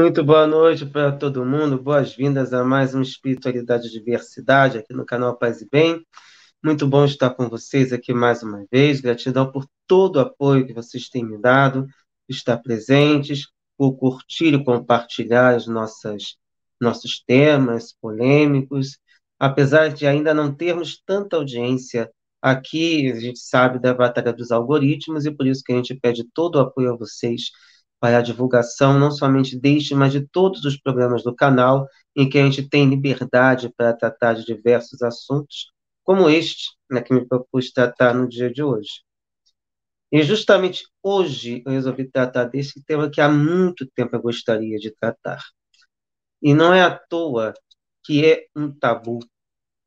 Muito boa noite para todo mundo, boas-vindas a mais um Espiritualidade e Diversidade aqui no canal Paz e Bem. Muito bom estar com vocês aqui mais uma vez. Gratidão por todo o apoio que vocês têm me dado, por estar presentes, por curtir e compartilhar nossos temas polêmicos. Apesar de ainda não termos tanta audiência aqui, a gente sabe da batalha dos algoritmos e por isso que a gente pede todo o apoio a vocês para a divulgação, não somente deste, mas de todos os programas do canal, em que a gente tem liberdade para tratar de diversos assuntos, como este, né, que me propus tratar no dia de hoje. E justamente hoje eu resolvi tratar desse tema que há muito tempo eu gostaria de tratar. E não é à toa que é um tabu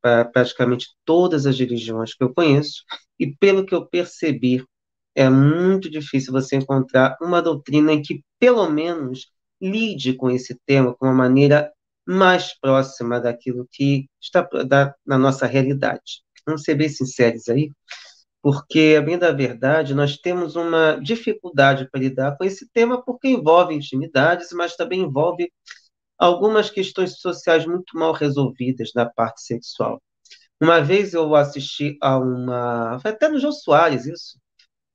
para praticamente todas as religiões que eu conheço, e pelo que eu percebi, é muito difícil você encontrar uma doutrina em que, pelo menos, lide com esse tema de uma maneira mais próxima daquilo que está na nossa realidade. Vamos ser bem sinceros aí, porque, a bem da verdade, nós temos uma dificuldade para lidar com esse tema, porque envolve intimidades, mas também envolve algumas questões sociais muito mal resolvidas na parte sexual. Uma vez eu assisti a uma. Foi até no Jô Soares isso,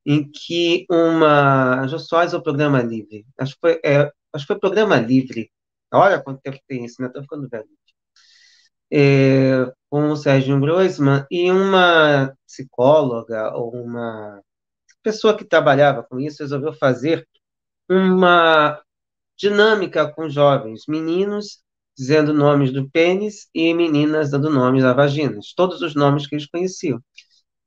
em que uma. Jô Soares ou Programa Livre? Acho que foi Programa Livre. Olha quanto tempo tem isso, né? Estou ficando velho. Com o Sérgio Groisman e uma psicóloga ou uma pessoa que trabalhava com isso resolveu fazer uma dinâmica com jovens, meninos dizendo nomes do pênis e meninas dando nomes da vaginas, todos os nomes que eles conheciam.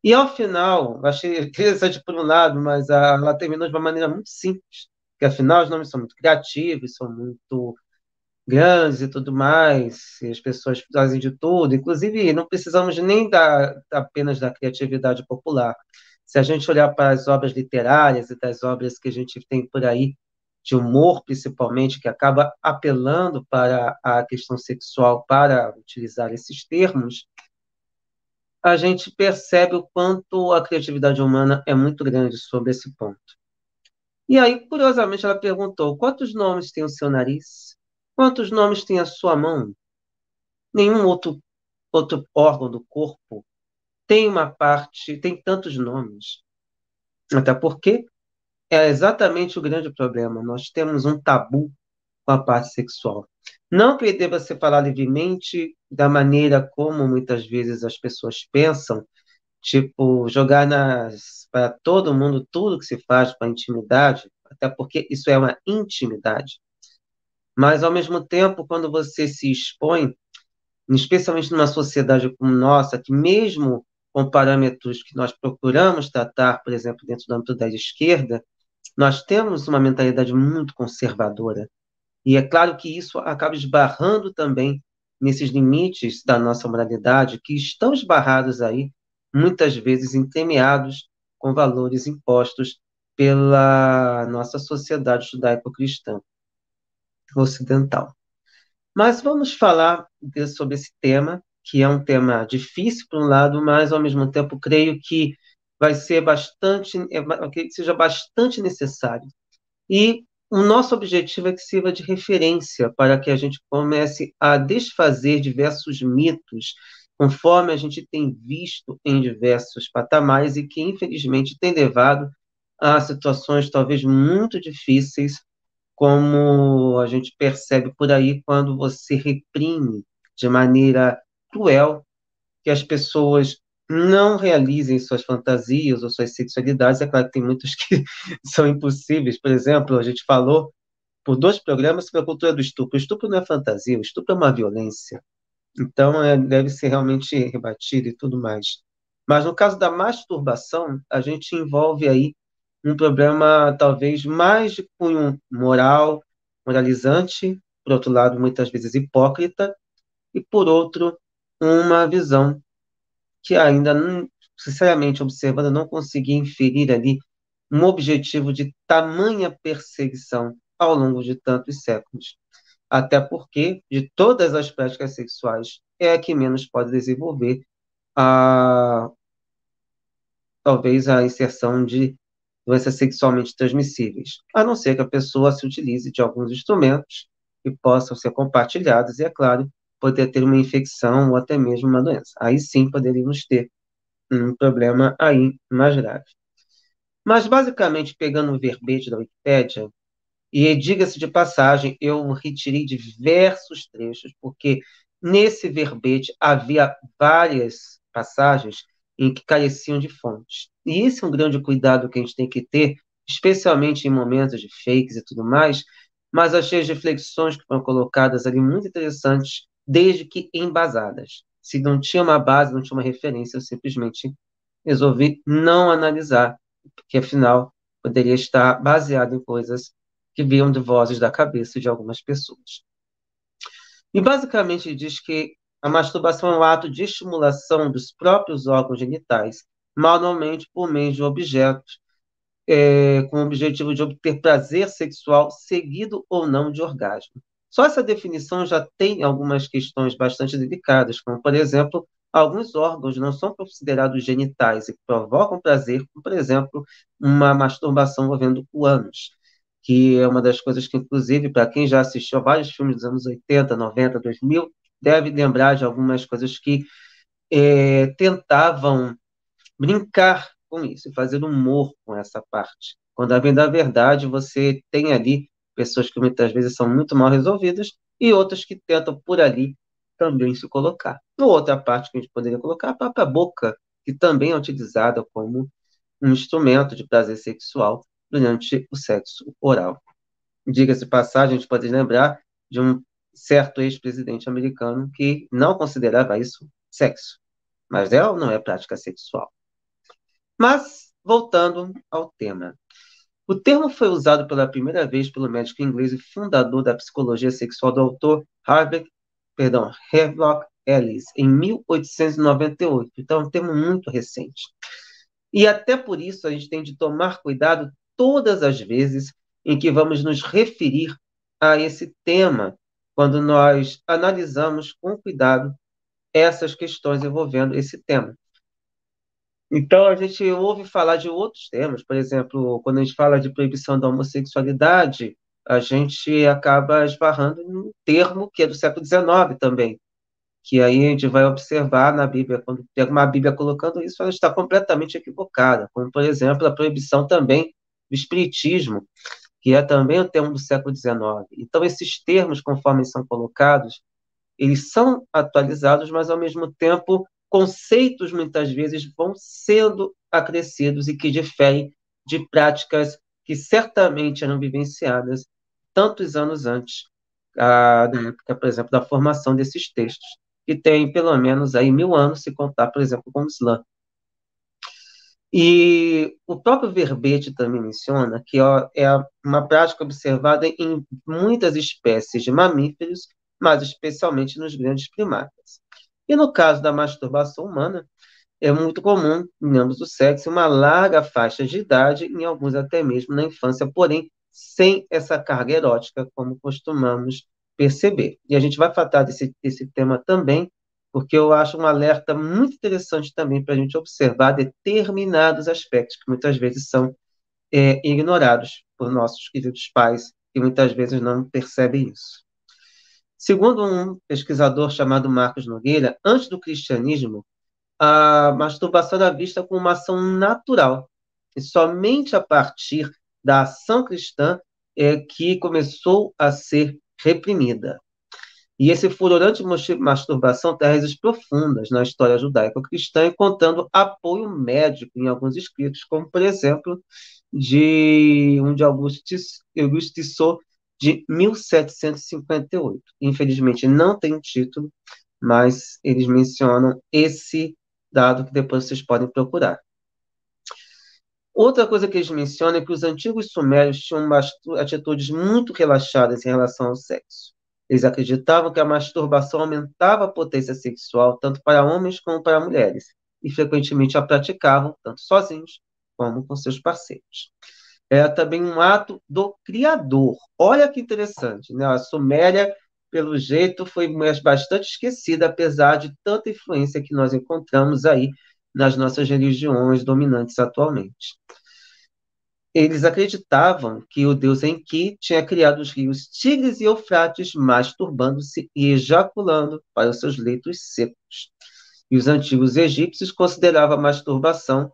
E ao final, achei interessante por um lado, mas ela terminou de uma maneira muito simples, porque afinal os nomes são muito criativos, são muito grandes e tudo mais, e as pessoas fazem de tudo, inclusive não precisamos nem apenas da criatividade popular. Se a gente olhar para as obras literárias e das obras que a gente tem por aí, de humor principalmente, que acaba apelando para a questão sexual para utilizar esses termos, a gente percebe o quanto a criatividade humana é muito grande sobre esse ponto. E aí, curiosamente, ela perguntou: quantos nomes tem o seu nariz? Quantos nomes tem a sua mão? Nenhum outro órgão do corpo tem uma parte, tem tantos nomes. Até porque é exatamente o grande problema. Nós temos um tabu com a parte sexual. Não que deva ser falar livremente da maneira como muitas vezes as pessoas pensam, tipo, jogar para todo mundo tudo que se faz para intimidade, até porque isso é uma intimidade. Mas, ao mesmo tempo, quando você se expõe, especialmente numa sociedade como nossa, que mesmo com parâmetros que nós procuramos tratar, por exemplo, dentro do âmbito da esquerda, nós temos uma mentalidade muito conservadora. E é claro que isso acaba esbarrando também nesses limites da nossa moralidade, que estão esbarrados aí, muitas vezes entremeados com valores impostos pela nossa sociedade judaico-cristã ocidental. Mas vamos falar sobre esse tema, que é um tema difícil por um lado, mas ao mesmo tempo creio que vai ser que seja bastante necessário. E o nosso objetivo é que sirva de referência para que a gente comece a desfazer diversos mitos, conforme a gente tem visto em diversos patamares e que, infelizmente, tem levado a situações talvez muito difíceis, como a gente percebe por aí quando você reprime de maneira cruel que as pessoas não realizem suas fantasias ou suas sexualidades. É claro que tem muitas que são impossíveis. Por exemplo, a gente falou por dois programas sobre a cultura do estupro. O estupro não é fantasia, o estupro é uma violência. Então, deve ser realmente rebatido e tudo mais. Mas no caso da masturbação, a gente envolve aí um problema talvez mais de cunho moral, moralizante, por outro lado, muitas vezes hipócrita, e por outro, uma visão que ainda, sinceramente observando, eu não consegui inferir ali um objetivo de tamanha perseguição ao longo de tantos séculos. Até porque, de todas as práticas sexuais, é a que menos pode desenvolver a, talvez a inserção de doenças sexualmente transmissíveis, a não ser que a pessoa se utilize de alguns instrumentos, que possam ser compartilhados e, é claro, poder ter uma infecção ou até mesmo uma doença. Aí sim poderíamos ter um problema aí mais grave. Mas, basicamente, pegando o verbete da Wikipédia, e diga-se de passagem, eu retirei diversos trechos, porque nesse verbete havia várias passagens em que careciam de fontes. E esse é um grande cuidado que a gente tem que ter, especialmente em momentos de fakes e tudo mais, mas achei as reflexões que foram colocadas ali muito interessantes, desde que embasadas. Se não tinha uma base, não tinha uma referência, eu simplesmente resolvi não analisar, porque afinal poderia estar baseado em coisas que vinham de vozes da cabeça de algumas pessoas. E basicamente diz que a masturbação é um ato de estimulação dos próprios órgãos genitais, manualmente por meio de objetos, com o objetivo de obter prazer sexual seguido ou não de orgasmo. Só essa definição já tem algumas questões bastante delicadas, como, por exemplo, alguns órgãos não são considerados genitais e provocam prazer, como, por exemplo, uma masturbação envolvendo o ânus, que é uma das coisas que, inclusive, para quem já assistiu a vários filmes dos anos 80, 90, 2000, deve lembrar de algumas coisas que tentavam brincar com isso, fazer humor com essa parte. Quando, a bem da verdade, você tem ali pessoas que muitas vezes são muito mal resolvidas e outras que tentam por ali também se colocar. Outra parte que a gente poderia colocar, a própria boca, que também é utilizada como um instrumento de prazer sexual durante o sexo oral. Diga-se de passagem, a gente pode lembrar de um certo ex-presidente americano que não considerava isso sexo, mas não é prática sexual. Mas, voltando ao tema. O termo foi usado pela primeira vez pelo médico inglês e fundador da psicologia sexual do autor Havelock Ellis, em 1898. Então, é um termo muito recente. E até por isso a gente tem de tomar cuidado todas as vezes em que vamos nos referir a esse tema, quando nós analisamos com cuidado essas questões envolvendo esse tema. Então, a gente ouve falar de outros temas, por exemplo, quando a gente fala de proibição da homossexualidade, a gente acaba esbarrando em um termo que é do século XIX também, que aí a gente vai observar na Bíblia, quando pega uma Bíblia colocando isso, ela está completamente equivocada, como, por exemplo, a proibição também do espiritismo, que é também um termo do século XIX. Então, esses termos, conforme são colocados, eles são atualizados, mas, ao mesmo tempo, conceitos, muitas vezes, vão sendo acrescidos e que diferem de práticas que certamente eram vivenciadas tantos anos antes, da época, por exemplo, da formação desses textos, que tem pelo menos aí 1000 anos, se contar, por exemplo, com o Islã. E o próprio verbete também menciona que é uma prática observada em muitas espécies de mamíferos, mas especialmente nos grandes primatas. E no caso da masturbação humana, é muito comum em ambos os sexos uma larga faixa de idade, em alguns até mesmo na infância, porém sem essa carga erótica, como costumamos perceber. E a gente vai tratar desse tema também, porque eu acho um alerta muito interessante também para a gente observar determinados aspectos que muitas vezes são ignorados por nossos queridos pais, que muitas vezes não percebem isso. Segundo um pesquisador chamado Marcos Nogueira, antes do cristianismo, a masturbação era vista como uma ação natural. E somente a partir da ação cristã é que começou a ser reprimida. E esse furor anti-masturbação tem raízes profundas na história judaico-cristã, encontrando apoio médico em alguns escritos, como, por exemplo, de um de Auguste Tissot, de 1758. Infelizmente, não tem um título, mas eles mencionam esse dado que depois vocês podem procurar. Outra coisa que eles mencionam é que os antigos sumérios tinham atitudes muito relaxadas em relação ao sexo. Eles acreditavam que a masturbação aumentava a potência sexual tanto para homens como para mulheres, e frequentemente a praticavam tanto sozinhos como com seus parceiros. É também um ato do Criador. Olha que interessante, né? A Suméria, pelo jeito, foi bastante esquecida, apesar de tanta influência que nós encontramos aí nas nossas religiões dominantes atualmente. Eles acreditavam que o deus Enki tinha criado os rios Tigres e Eufrates, masturbando-se e ejaculando para os seus leitos secos. E os antigos egípcios consideravam a masturbação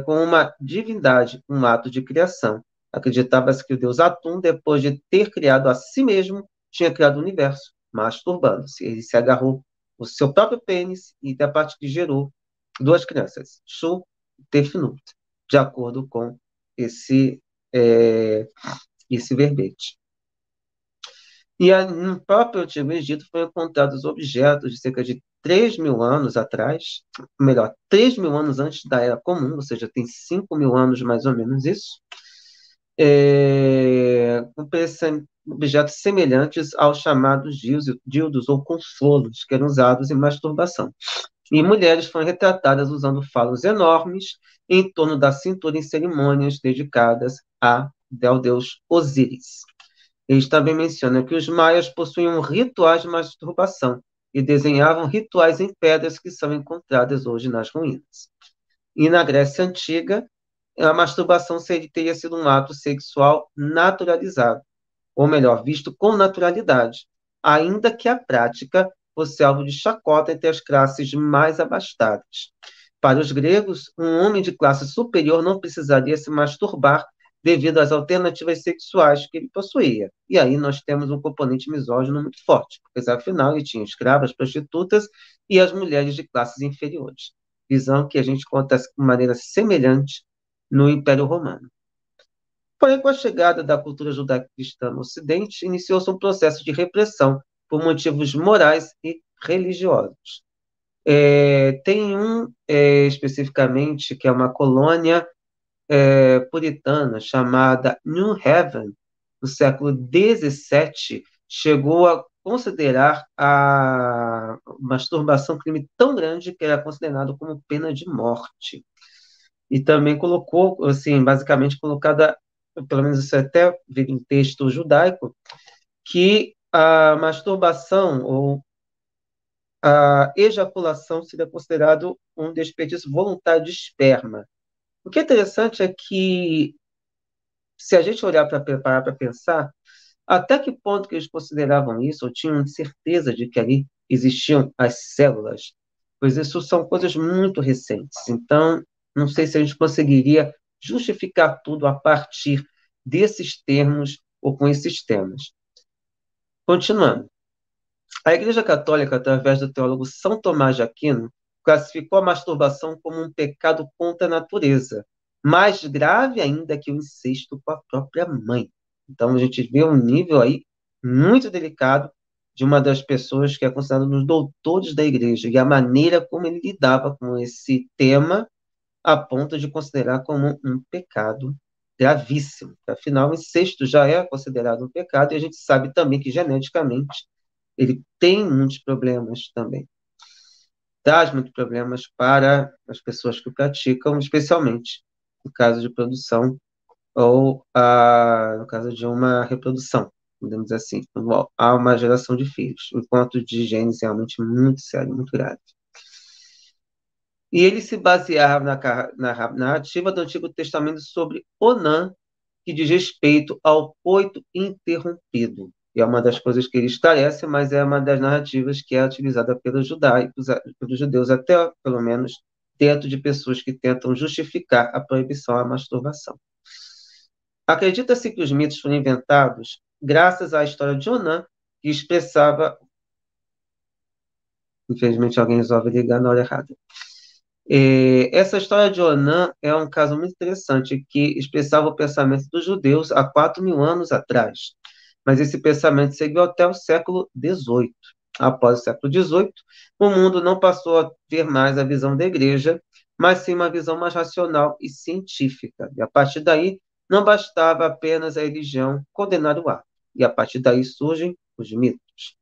como uma divindade, um ato de criação. Acreditava-se que o deus Atum, depois de ter criado a si mesmo, tinha criado o universo, masturbando-se. Ele se agarrou o seu próprio pênis e, da parte que gerou duas crianças, Shu e Tefnut, de acordo com esse, é, esse verbete. E no próprio Antigo Egito foram encontrados objetos de cerca de 3.000 anos atrás, melhor, 3.000 anos antes da Era Comum, ou seja, tem 5.000 anos mais ou menos isso, com objetos semelhantes aos chamados dildos ou consolos, que eram usados em masturbação. E mulheres foram retratadas usando falos enormes em torno da cintura em cerimônias dedicadas ao deus Osíris. Eles também mencionam que os maias possuíam rituais de masturbação e desenhavam rituais em pedras que são encontradas hoje nas ruínas. E na Grécia Antiga, a masturbação teria sido um ato sexual naturalizado, ou melhor, visto com naturalidade, ainda que a prática fosse algo de chacota entre as classes mais abastadas. Para os gregos, um homem de classe superior não precisaria se masturbar devido às alternativas sexuais que ele possuía. E aí nós temos um componente misógino muito forte, porque afinal ele tinha escravas, prostitutas e as mulheres de classes inferiores. Visão que a gente conta de maneira semelhante no Império Romano. Porém, com a chegada da cultura judaico-cristã no Ocidente, iniciou-se um processo de repressão por motivos morais e religiosos. Tem especificamente, que é uma colônia puritana chamada New Haven, no século XVII, chegou a considerar a masturbação um crime tão grande que era considerado como pena de morte. E também colocou, assim, basicamente colocada, pelo menos isso até vira em texto judaico, que a masturbação ou a ejaculação seria considerado um desperdício voluntário de esperma. O que é interessante é que, se a gente olhar para pensar, até que ponto que eles consideravam isso, ou tinham certeza de que ali existiam as células? Pois isso são coisas muito recentes. Então, não sei se a gente conseguiria justificar tudo a partir desses termos ou com esses temas. Continuando. A Igreja Católica, através do teólogo São Tomás de Aquino, classificou a masturbação como um pecado contra a natureza, mais grave ainda que o incesto com a própria mãe. Então, a gente vê um nível aí muito delicado de uma das pessoas que é considerada um dos doutores da Igreja, e a maneira como ele lidava com esse tema, a ponto de considerar como um pecado gravíssimo. Afinal, o incesto já é considerado um pecado, e a gente sabe também que geneticamente ele tem muitos problemas também. Traz muitos problemas para as pessoas que o praticam, especialmente no caso de produção ou no caso de uma reprodução, podemos dizer assim, quando há uma geração de filhos. O ponto de genes realmente muito sério, muito grave. E ele se baseava na narrativa do Antigo Testamento sobre Onã, que diz respeito ao coito interrompido. E é uma das coisas que ele esclarece, mas é uma das narrativas que é utilizada pelos judeus, até pelo menos dentro de pessoas que tentam justificar a proibição à masturbação. Acredita-se que os mitos foram inventados graças à história de Onã, que expressava. Infelizmente, alguém resolve ligar na hora errada. Essa história de Onã é um caso muito interessante que expressava o pensamento dos judeus há 4.000 anos atrás. Mas esse pensamento seguiu até o século XVIII. Após o século XVIII, o mundo não passou a ver mais a visão da igreja, mas sim uma visão mais racional e científica. E a partir daí, não bastava apenas a religião condenar o ato. E a partir daí surgem os mitos.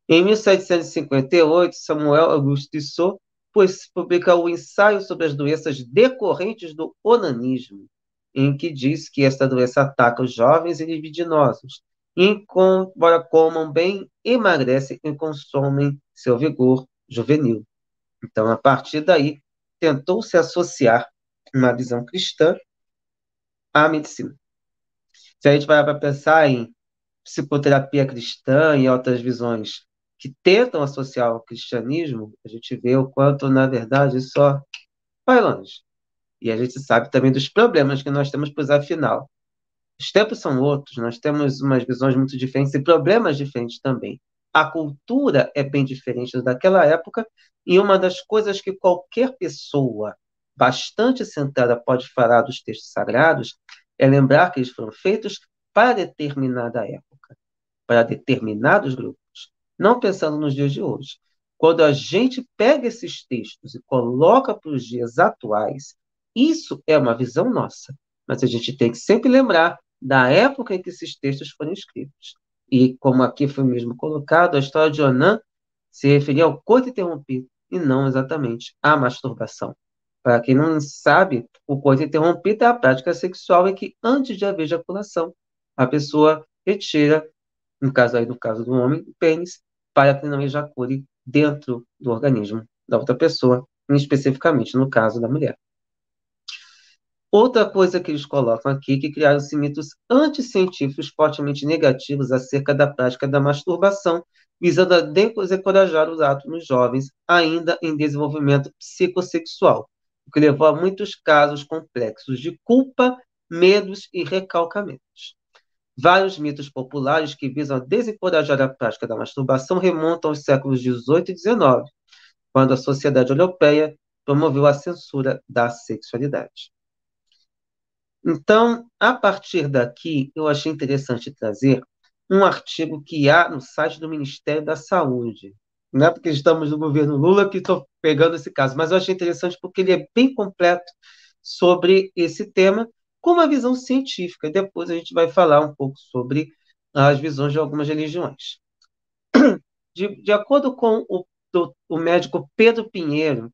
Em 1758, Samuel Auguste Tissot publica o ensaio sobre as doenças decorrentes do onanismo, em que diz que esta doença ataca os jovens e libidinosos, e, embora comam bem, emagrecem e consomem seu vigor juvenil. Então, a partir daí, tentou-se associar uma visão cristã à medicina. Se a gente vai para pensar em psicoterapia cristã e outras visões que tentam associar ao cristianismo, a gente vê o quanto, na verdade, só vai longe. E a gente sabe também dos problemas que nós temos, pois afinal, os tempos são outros, nós temos umas visões muito diferentes e problemas diferentes também. A cultura é bem diferente daquela época, e uma das coisas que qualquer pessoa bastante centrada pode falar dos textos sagrados é lembrar que eles foram feitos para determinada época, para determinados grupos, não pensando nos dias de hoje. Quando a gente pega esses textos e coloca para os dias atuais, isso é uma visão nossa, mas a gente tem que sempre lembrar da época em que esses textos foram escritos. E, como aqui foi mesmo colocado, a história de Onan se referia ao coito interrompido e não exatamente à masturbação. Para quem não sabe, o coito interrompido é a prática sexual em que, antes de haver ejaculação, a pessoa retira, no caso do homem, o pênis, para que não ejacule dentro do organismo da outra pessoa, especificamente no caso da mulher. Outra coisa que eles colocam aqui é que criaram-se mitos anticientíficos fortemente negativos acerca da prática da masturbação, visando a desencorajar os atos nos jovens ainda em desenvolvimento psicossexual, o que levou a muitos casos complexos de culpa, medos e recalcamentos. Vários mitos populares que visam desencorajar a prática da masturbação remontam aos séculos XVIII e XIX, quando a sociedade europeia promoveu a censura da sexualidade. Então, a partir daqui, eu achei interessante trazer um artigo que há no site do Ministério da Saúde. Não é porque estamos no governo Lula que estou pegando esse caso, mas eu achei interessante porque ele é bem completo sobre esse tema, com uma visão científica. Depois a gente vai falar um pouco sobre as visões de algumas religiões. De acordo com o médico Pedro Pinheiro,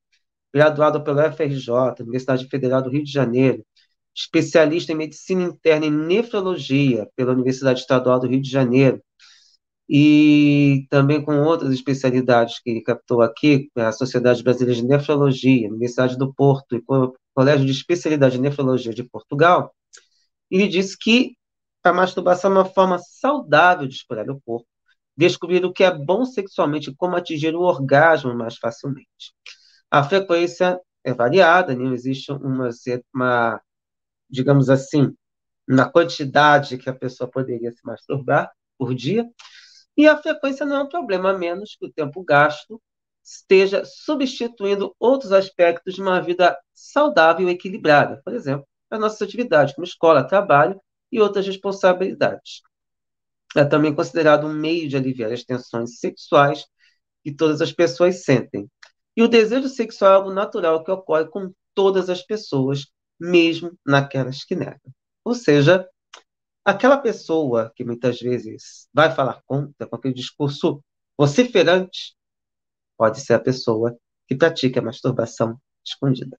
graduado pela UFRJ, Universidade Federal do Rio de Janeiro, especialista em medicina interna e nefrologia pela Universidade Estadual do Rio de Janeiro, e também com outras especialidades que ele captou aqui, a Sociedade Brasileira de Nefrologia, Universidade do Porto e o Colégio de Especialidade de Nefrologia de Portugal, ele disse que a masturbação é uma forma saudável de explorar o corpo, descobrir o que é bom sexualmente e como atingir o orgasmo mais facilmente. A frequência é variada, não existe uma, digamos assim, na quantidade que a pessoa poderia se masturbar por dia, e a frequência não é um problema, a menos que o tempo gasto esteja substituindo outros aspectos de uma vida saudável e equilibrada, por exemplo, as nossas atividades, como escola, trabalho e outras responsabilidades. É também considerado um meio de aliviar as tensões sexuais que todas as pessoas sentem. E o desejo sexual é algo natural que ocorre com todas as pessoas, mesmo naquelas que negam. Ou seja, aquela pessoa que muitas vezes vai falar contra, com aquele discurso vociferante, pode ser a pessoa que pratica a masturbação escondida.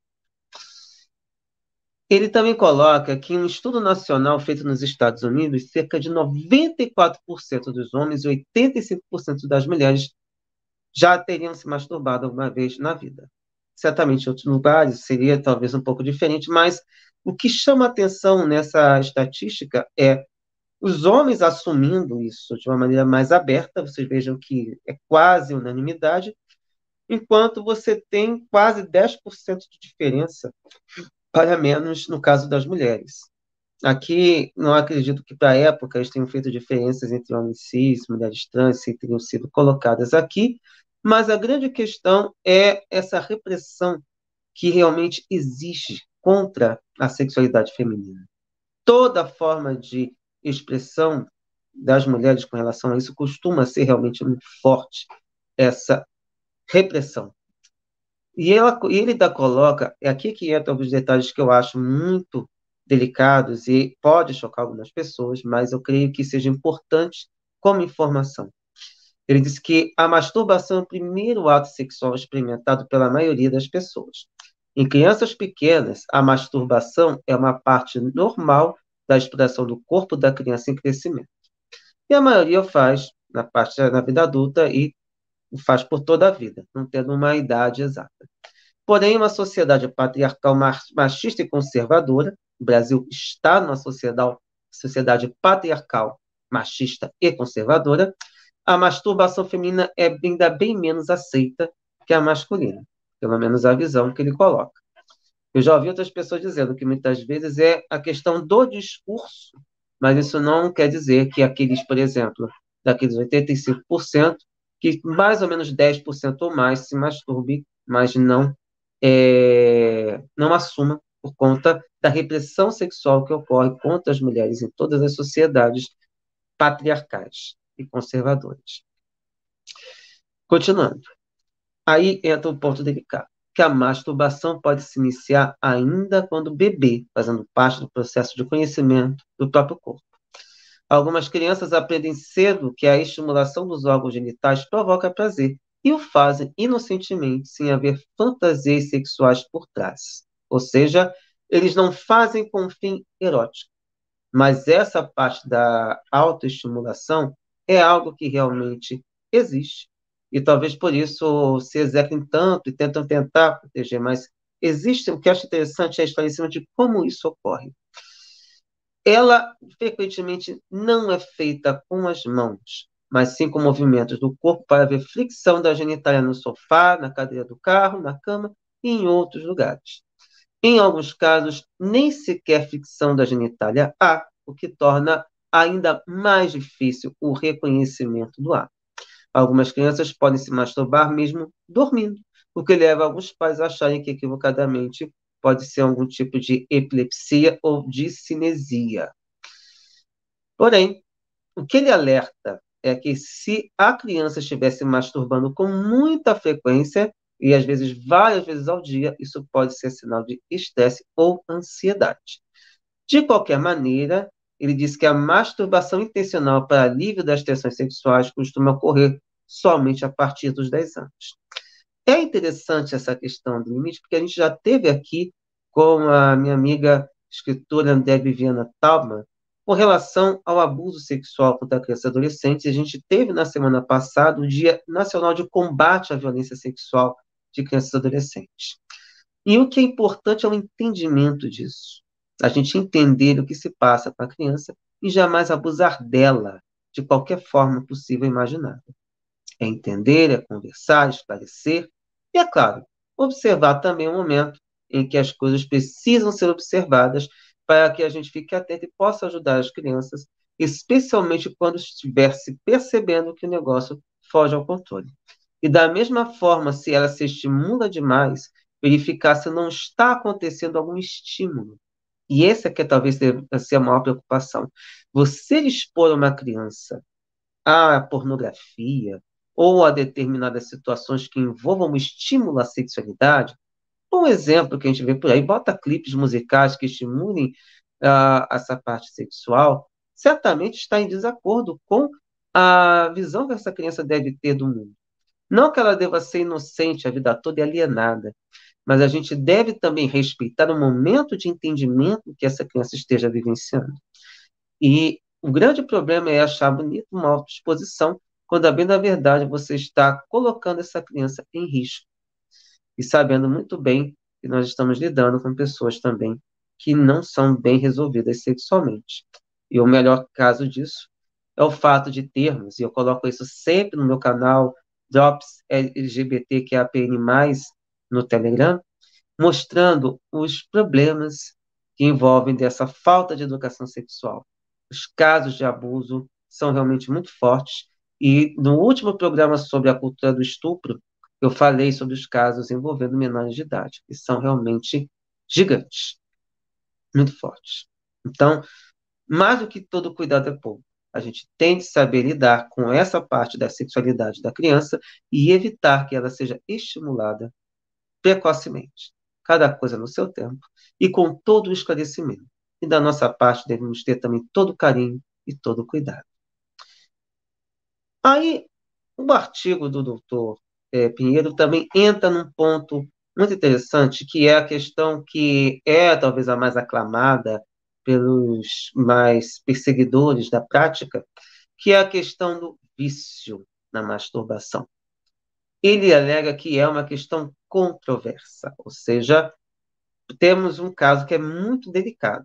Ele também coloca que em um estudo nacional feito nos Estados Unidos, cerca de 94% dos homens e 85% das mulheres já teriam se masturbado alguma vez na vida. Certamente em outros lugares seria talvez um pouco diferente, mas o que chama atenção nessa estatística é os homens assumindo isso de uma maneira mais aberta, vocês vejam que é quase unanimidade, enquanto você tem quase 10% de diferença, para menos no caso das mulheres. Aqui, não acredito que para a época eles tenham feito diferenças entre homens cis, mulheres trans, que tenham sido colocadas aqui, mas a grande questão é essa repressão que realmente existe contra a sexualidade feminina. Toda forma de expressão das mulheres com relação a isso costuma ser realmente muito forte, essa repressão. E ele ainda coloca, é aqui que entra alguns detalhes que eu acho muito delicados e pode chocar algumas pessoas, mas eu creio que seja importante como informação. Ele diz que a masturbação é o primeiro ato sexual experimentado pela maioria das pessoas. Em crianças pequenas, a masturbação é uma parte normal da exploração do corpo da criança em crescimento. E a maioria faz na vida adulta e faz por toda a vida, não tendo uma idade exata. Porém, uma sociedade patriarcal machista e conservadora o Brasil está numa sociedade patriarcal, machista e conservadora, a masturbação feminina é ainda bem menos aceita que a masculina, pelo menos a visão que ele coloca. Eu já ouvi outras pessoas dizendo que muitas vezes é a questão do discurso, mas isso não quer dizer que aqueles, por exemplo, daqueles 85%, que mais ou menos 10% ou mais se masturbe, mas não assuma por conta da repressão sexual que ocorre contra as mulheres em todas as sociedades patriarcais e conservadoras. Continuando. Aí entra um ponto delicado, que a masturbação pode se iniciar ainda quando bebê, fazendo parte do processo de conhecimento do próprio corpo. Algumas crianças aprendem cedo que a estimulação dos órgãos genitais provoca prazer e o fazem inocentemente, sem haver fantasias sexuais por trás. Ou seja, eles não fazem com fim erótico. Mas essa parte da autoestimulação é algo que realmente existe. E talvez por isso se exercem tanto e tentar proteger. Mas existe, o que eu acho interessante é o esclarecimento de como isso ocorre. Ela frequentemente não é feita com as mãos, mas sim com movimentos do corpo para ver fricção da genitália no sofá, na cadeira do carro, na cama e em outros lugares. Em alguns casos, nem sequer fricção da genitália há, o que torna ainda mais difícil o reconhecimento do ato. Algumas crianças podem se masturbar mesmo dormindo, o que leva alguns pais a acharem que equivocadamente pode ser algum tipo de epilepsia ou de cinesia. Porém, o que ele alerta é que se a criança estiver se masturbando com muita frequência, e às vezes várias vezes ao dia, isso pode ser sinal de estresse ou ansiedade. De qualquer maneira, ele diz que a masturbação intencional para alívio das tensões sexuais costuma ocorrer somente a partir dos 10 anos. É interessante essa questão do limite, porque a gente já teve aqui com a minha amiga escritora André Viviana Taubman, com relação ao abuso sexual contra crianças e adolescentes. A gente teve na semana passada o Dia Nacional de Combate à Violência Sexual de Crianças e Adolescentes. E o que é importante é o entendimento disso. A gente entender o que se passa com a criança e jamais abusar dela de qualquer forma possível e imaginável. É entender, é conversar, esclarecer e, é claro, observar também o momento em que as coisas precisam ser observadas para que a gente fique atento e possa ajudar as crianças, especialmente quando estiver se percebendo que o negócio foge ao controle. E da mesma forma, se ela se estimula demais, verificar se não está acontecendo algum estímulo. E essa é que talvez deva ser a maior preocupação. Você expor uma criança à pornografia ou a determinadas situações que envolvam um estímulo à sexualidade, um exemplo que a gente vê por aí, bota clipes musicais que estimulem essa parte sexual, certamente está em desacordo com a visão que essa criança deve ter do mundo. Não que ela deva ser inocente a vida toda e alienada, mas a gente deve também respeitar o momento de entendimento que essa criança esteja vivenciando. E o grande problema é achar bonito uma autoexposição, quando, bem na verdade, você está colocando essa criança em risco. E sabendo muito bem que nós estamos lidando com pessoas também que não são bem resolvidas sexualmente. E o melhor caso disso é o fato de termos, e eu coloco isso sempre no meu canal, Drops LGBTQIAPN+, no Telegram, mostrando os problemas que envolvem dessa falta de educação sexual. Os casos de abuso são realmente muito fortes, e no último programa sobre a cultura do estupro, eu falei sobre os casos envolvendo menores de idade, que são realmente gigantes, muito fortes. Então, mais do que todo cuidado é pouco. A gente tem de saber lidar com essa parte da sexualidade da criança e evitar que ela seja estimulada precocemente. Cada coisa no seu tempo e com todo o esclarecimento. E da nossa parte devemos ter também todo o carinho e todo o cuidado. Aí, o artigo do doutor Pinheiro também entra num ponto muito interessante, que é a questão que é talvez a mais aclamada pelos mais perseguidores da prática, que é a questão do vício na masturbação. Ele alega que é uma questão controversa, ou seja, temos um caso que é muito delicado.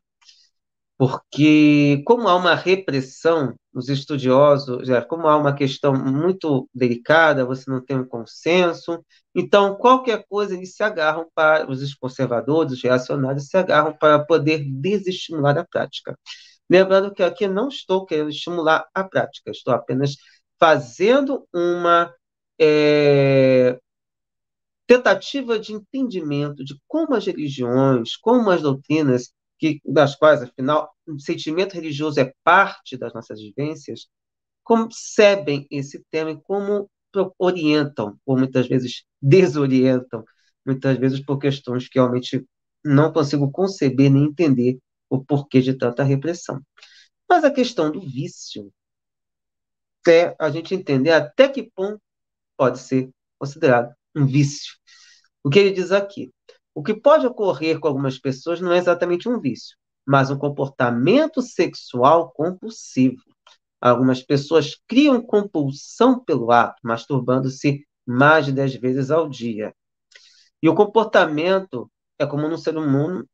porque como há uma repressão, os estudiosos, como há uma questão muito delicada, você não tem um consenso, então qualquer coisa eles se agarram para, os conservadores, os reacionários se agarram para poder desestimular a prática. Lembrando que aqui não estou querendo estimular a prática, estou apenas fazendo uma tentativa de entendimento de como as religiões, como as doutrinas, das quais, afinal, o sentimento religioso é parte das nossas vivências, concebem esse tema e como orientam, ou muitas vezes desorientam, muitas vezes por questões que realmente não consigo conceber nem entender o porquê de tanta repressão. Mas a questão do vício é a gente entender até que ponto pode ser considerado um vício. O que ele diz aqui? O que pode ocorrer com algumas pessoas não é exatamente um vício, mas um comportamento sexual compulsivo. Algumas pessoas criam compulsão pelo ato, masturbando-se mais de 10 vezes ao dia. E o comportamento é como no ser humano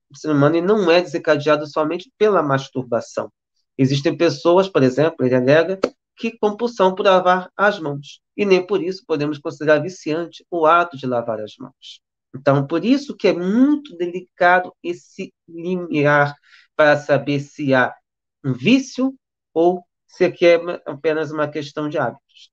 e não é desencadeado somente pela masturbação. Existem pessoas, por exemplo, ele alega, que compulsão por lavar as mãos. E nem por isso podemos considerar viciante o ato de lavar as mãos. Então, por isso que é muito delicado esse limiar para saber se há um vício ou se aqui é apenas uma questão de hábitos.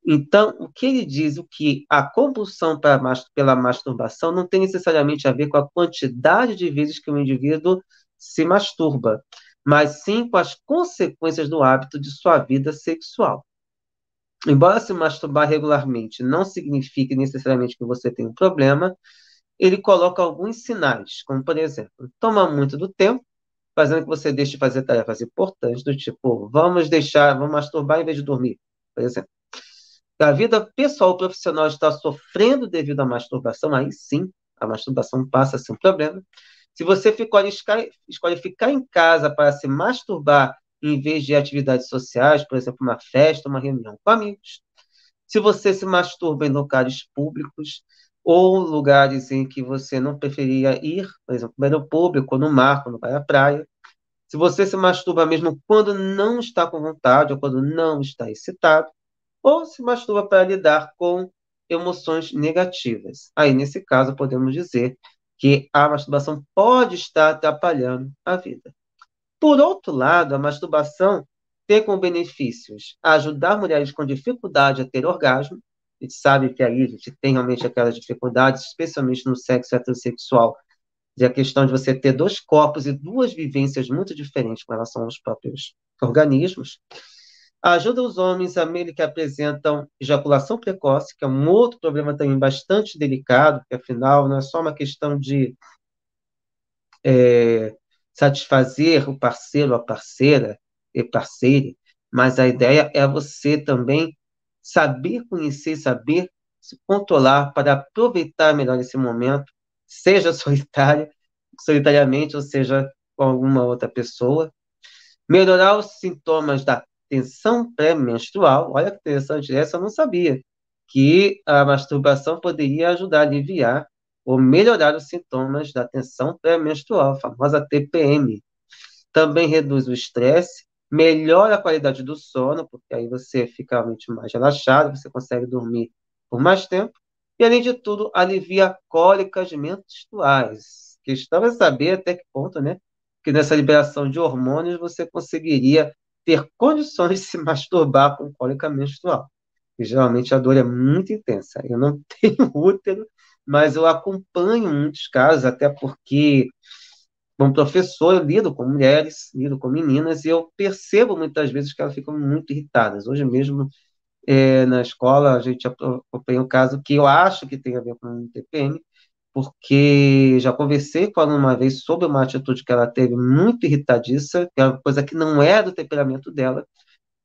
Então, o que ele diz, o que a compulsão pela masturbação não tem necessariamente a ver com a quantidade de vezes que o indivíduo se masturba, mas sim com as consequências do hábito de sua vida sexual. Embora se masturbar regularmente não signifique necessariamente que você tem um problema, ele coloca alguns sinais, como por exemplo, toma muito do tempo, fazendo que você deixe de fazer tarefas importantes, do tipo, vamos masturbar em vez de dormir, por exemplo. A vida pessoal ou profissional está sofrendo devido à masturbação, aí sim, a masturbação passa a ser um problema. Se você escolhe ficar em casa para se masturbar em vez de atividades sociais, por exemplo, uma festa, uma reunião com amigos. Se você se masturba em locais públicos ou lugares em que você não preferia ir, por exemplo, no banheiro público, no mar, quando vai à praia. Se você se masturba mesmo quando não está com vontade ou quando não está excitado, ou se masturba para lidar com emoções negativas. Aí, nesse caso, podemos dizer que a masturbação pode estar atrapalhando a vida. Por outro lado, a masturbação tem como benefícios ajudar mulheres com dificuldade a ter orgasmo. A gente sabe que aí a gente tem realmente aquelas dificuldades, especialmente no sexo heterossexual, de a questão de você ter dois corpos e duas vivências muito diferentes com relação aos próprios organismos. Ajuda os homens a meio que apresentam ejaculação precoce, que é um outro problema também bastante delicado, porque afinal não é só uma questão de satisfazer o parceiro, a parceira e parceire, mas a ideia é você também saber conhecer, saber se controlar para aproveitar melhor esse momento, seja solitariamente, ou seja, com alguma outra pessoa. Melhorar os sintomas da tensão pré-menstrual. Olha que interessante, essa eu não sabia. Que a masturbação poderia ajudar a aliviar ou melhorar os sintomas da tensão pré-menstrual, a famosa TPM. Também reduz o estresse, melhora a qualidade do sono, porque aí você fica realmente mais relaxado, você consegue dormir por mais tempo. E, além de tudo, alivia cólicas menstruais. Questão é saber até que ponto, né? Que nessa liberação de hormônios você conseguiria ter condições de se masturbar com cólica menstrual. E geralmente a dor é muito intensa. Eu não tenho útero, mas eu acompanho muitos casos, até porque, como professor, eu lido com mulheres, lido com meninas, e eu percebo muitas vezes que elas ficam muito irritadas. Hoje mesmo, na escola, a gente acompanha um caso que eu acho que tem a ver com TPM, porque já conversei com ela uma vez sobre uma atitude que ela teve muito irritadiça, que é uma coisa que não é do temperamento dela,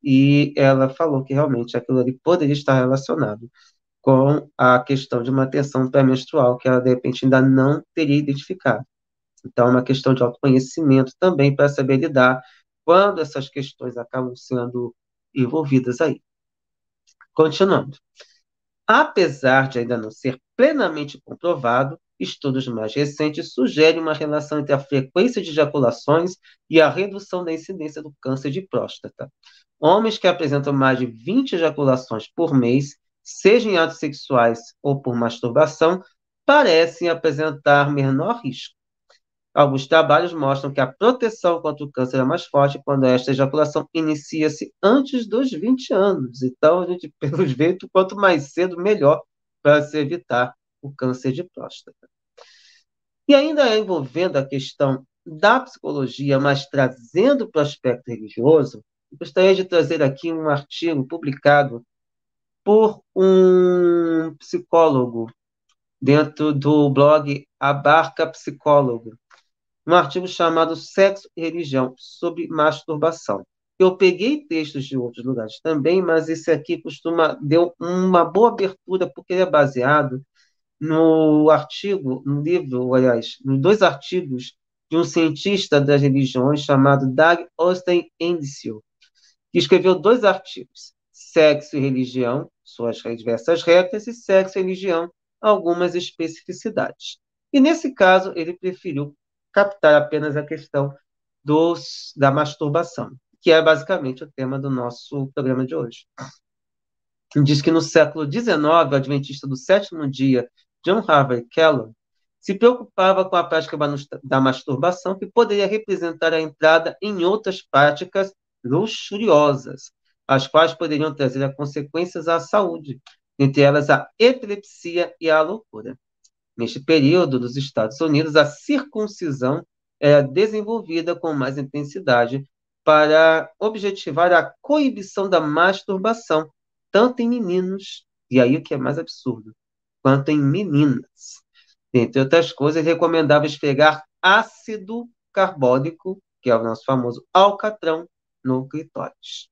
e ela falou que realmente aquilo ali poderia estar relacionado com a questão de uma tensão pré-menstrual que ela, de repente, ainda não teria identificado. Então, é uma questão de autoconhecimento também para saber lidar quando essas questões acabam sendo envolvidas aí. Continuando. Apesar de ainda não ser plenamente comprovado, estudos mais recentes sugerem uma relação entre a frequência de ejaculações e a redução da incidência do câncer de próstata. Homens que apresentam mais de 20 ejaculações por mês, seja em atos sexuais ou por masturbação, parecem apresentar menor risco. Alguns trabalhos mostram que a proteção contra o câncer é mais forte quando esta ejaculação inicia-se antes dos 20 anos. Então, a gente, pelo jeito, quanto mais cedo, melhor para se evitar o câncer de próstata. E ainda envolvendo a questão da psicologia, mas trazendo para o aspecto religioso, gostaria de trazer aqui um artigo publicado por um psicólogo dentro do blog Abarca Psicólogo, um artigo chamado Sexo e Religião, sobre masturbação. Eu peguei textos de outros lugares também, mas esse aqui deu uma boa abertura, porque ele é baseado no artigo, no livro, aliás, nos dois artigos de um cientista das religiões chamado Doug Austin Endisil, que escreveu dois artigos, Sexo e Religião, suas diversas regras, e Sexo e Religião, algumas especificidades. E, nesse caso, ele preferiu captar apenas a questão da masturbação, que é basicamente o tema do nosso programa de hoje. Diz que no século XIX, o adventista do sétimo dia, John Harvey Kellogg, se preocupava com a prática da masturbação, que poderia representar a entrada em outras práticas luxuriosas, as quais poderiam trazer consequências à saúde, entre elas a epilepsia e a loucura. Neste período, dos Estados Unidos, a circuncisão era desenvolvida com mais intensidade para objetivar a coibição da masturbação, tanto em meninos, e aí o que é mais absurdo, quanto em meninas. Entre outras coisas, ele recomendava esfregar ácido carbônico, que é o nosso famoso alcatrão, no clitóris.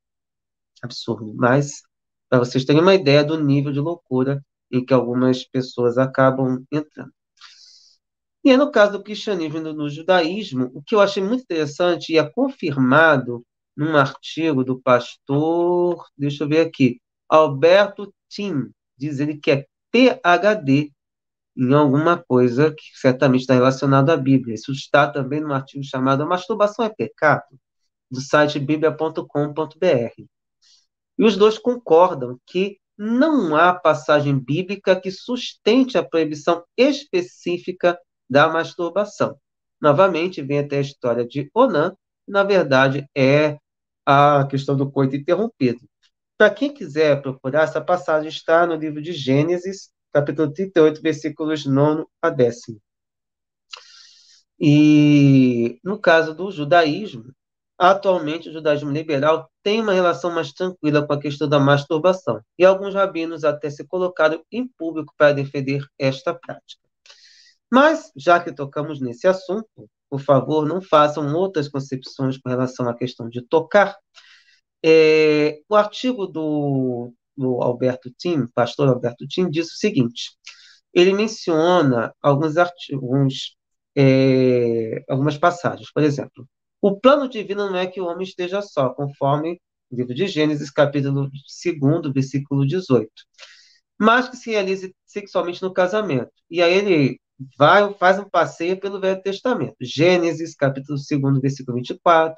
Absurdo, mas para vocês terem uma ideia do nível de loucura em que algumas pessoas acabam entrando. E aí, no caso do cristianismo e no judaísmo, o que eu achei muito interessante e é confirmado num artigo do pastor, deixa eu ver aqui, Alberto Tim, diz ele que é PhD em alguma coisa que certamente está relacionada à Bíblia. Isso está também num artigo chamado A Masturbação é Pecado, do site biblia.com.br. E os dois concordam que não há passagem bíblica que sustente a proibição específica da masturbação. Novamente, vem até a história de Onã, que, na verdade, é a questão do coito interrompido. Para quem quiser procurar, essa passagem está no livro de Gênesis, capítulo 38, versículos 9 a 10. E, no caso do judaísmo, atualmente o judaísmo liberal tem uma relação mais tranquila com a questão da masturbação, e alguns rabinos até se colocaram em público para defender esta prática. Mas, já que tocamos nesse assunto, por favor, não façam outras concepções com relação à questão de tocar. O artigo do Alberto Tim, pastor Alberto Tim, diz o seguinte: ele menciona algumas passagens. Por exemplo, o plano divino não é que o homem esteja só, conforme o livro de Gênesis, capítulo 2, versículo 18, mas que se realize sexualmente no casamento. E aí ele faz um passeio pelo Velho Testamento. Gênesis, capítulo 2, versículo 24,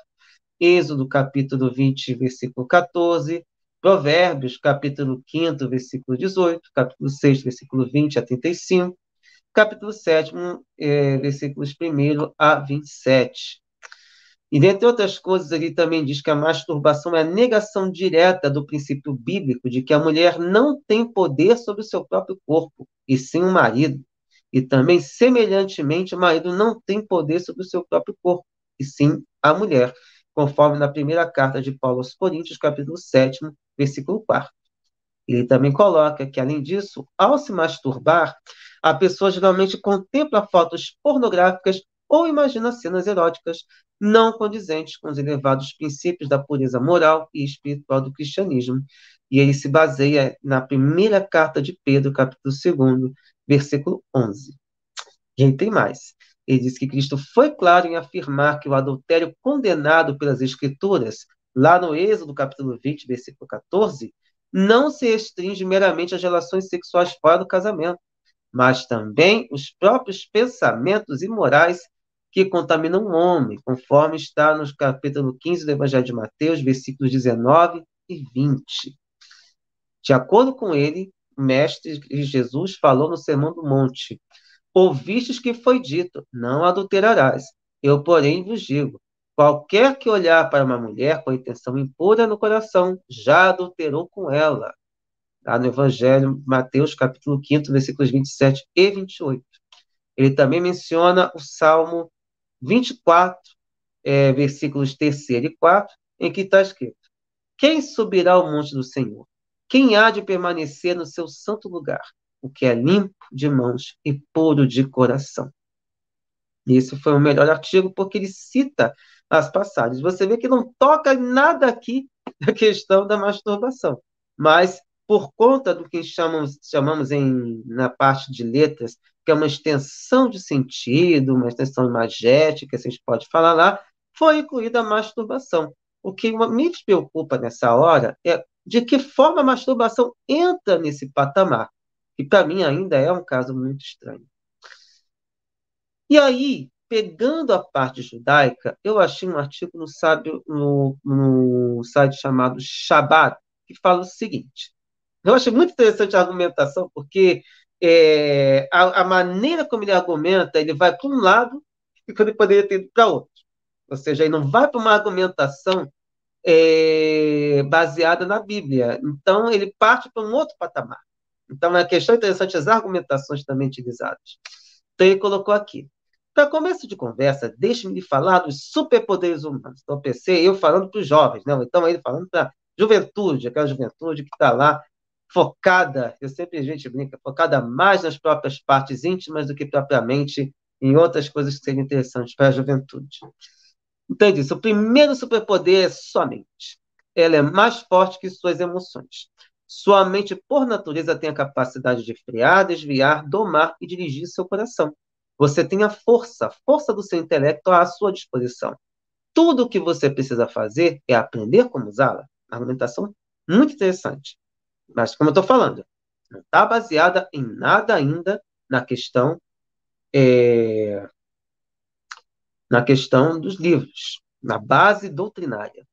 Êxodo, capítulo 20, versículo 14, Provérbios, capítulo 5, versículo 18, capítulo 6, versículo 20 a 35, capítulo 7, versículos 1 a 27. E, dentre outras coisas, ele também diz que a masturbação é a negação direta do princípio bíblico de que a mulher não tem poder sobre o seu próprio corpo, e sim o marido. E também, semelhantemente, o marido não tem poder sobre o seu próprio corpo, e sim a mulher, conforme na primeira carta de Paulo aos Coríntios, capítulo 7, versículo 4. Ele também coloca que, além disso, ao se masturbar, a pessoa geralmente contempla fotos pornográficas ou imagina cenas eróticas não condizentes com os elevados princípios da pureza moral e espiritual do cristianismo. E ele se baseia na primeira carta de Pedro, capítulo 2, versículo 11. E aí tem mais. Ele diz que Cristo foi claro em afirmar que o adultério condenado pelas Escrituras, lá no Êxodo, capítulo 20, versículo 14, não se restringe meramente às relações sexuais fora do casamento, mas também os próprios pensamentos imorais que contaminam o homem, conforme está no capítulo 15 do Evangelho de Mateus, versículos 19 e 20. De acordo com ele, o mestre Jesus falou no Sermão do Monte: ouvistes que foi dito, não adulterarás. Eu, porém, vos digo, qualquer que olhar para uma mulher com intenção impura no coração, já adulterou com ela. Lá no Evangelho, Mateus, capítulo 5, versículos 27 e 28. Ele também menciona o Salmo 24, versículos 3 e 4, em que está escrito: quem subirá ao monte do Senhor? Quem há de permanecer no seu santo lugar? O que é limpo de mãos e puro de coração. Esse foi o melhor artigo porque ele cita as passagens. Você vê que não toca nada aqui da questão da masturbação, mas por conta do que chamamos na parte de letras, que é uma extensão de sentido, uma extensão imagética, a gente pode falar lá, foi incluída a masturbação. O que me preocupa nessa hora é de que forma a masturbação entra nesse patamar, que para mim ainda é um caso muito estranho. E aí, pegando a parte judaica, eu achei um artigo no site chamado Shabbat, que fala o seguinte. Eu achei muito interessante a argumentação, porque a maneira como ele argumenta, ele vai para um lado e quando ele poderia ter ido para outro. Ou seja, ele não vai para uma argumentação baseada na Bíblia. Então, ele parte para um outro patamar. Então, é uma questão interessante as argumentações também utilizadas. Então, ele colocou aqui. Para começo de conversa, deixe-me lhe falar dos superpoderes humanos. Então, pensei eu falando para os jovens, né? Então ele falando para a juventude, aquela juventude que está lá focada, eu sempre a gente brinca, focada mais nas próprias partes íntimas do que propriamente em outras coisas que seriam interessantes para a juventude. Então, ele disse, o primeiro superpoder é sua mente. Ela é mais forte que suas emoções. Sua mente, por natureza, tem a capacidade de frear, desviar, domar e dirigir seu coração. Você tem a força do seu intelecto à sua disposição. Tudo o que você precisa fazer é aprender como usá-la. Argumentação muito interessante. Mas, como eu estou falando, não está baseada em nada ainda na questão dos livros, na base doutrinária.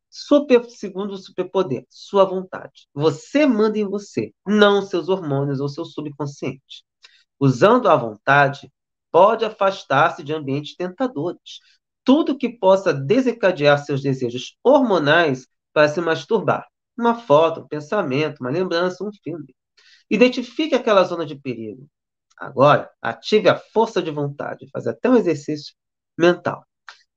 Segundo superpoder, sua vontade. Você manda em você, não seus hormônios ou seu subconsciente. Usando a vontade, pode afastar-se de ambientes tentadores. Tudo que possa desencadear seus desejos hormonais para se masturbar. Uma foto, um pensamento, uma lembrança, um filme. Identifique aquela zona de perigo. Agora, ative a força de vontade. Faz até um exercício mental.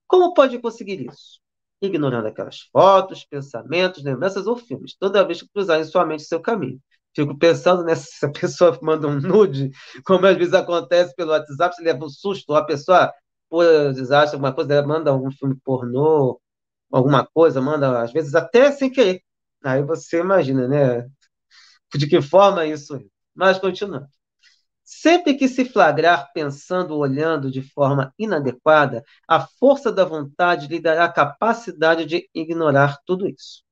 Como pode conseguir isso? Ignorando aquelas fotos, pensamentos, lembranças ou filmes, toda vez que cruzarem sua mente seu caminho. Fico pensando nessa pessoa que manda um nude, como às vezes acontece pelo WhatsApp, você leva um susto, ou a pessoa, por desastre, alguma coisa, ela manda algum filme pornô, alguma coisa, manda, às vezes até sem querer. Aí você imagina, né? De que forma isso é. Mas continuando. Sempre que se flagrar pensando ou olhando de forma inadequada, a força da vontade lhe dará a capacidade de ignorar tudo isso.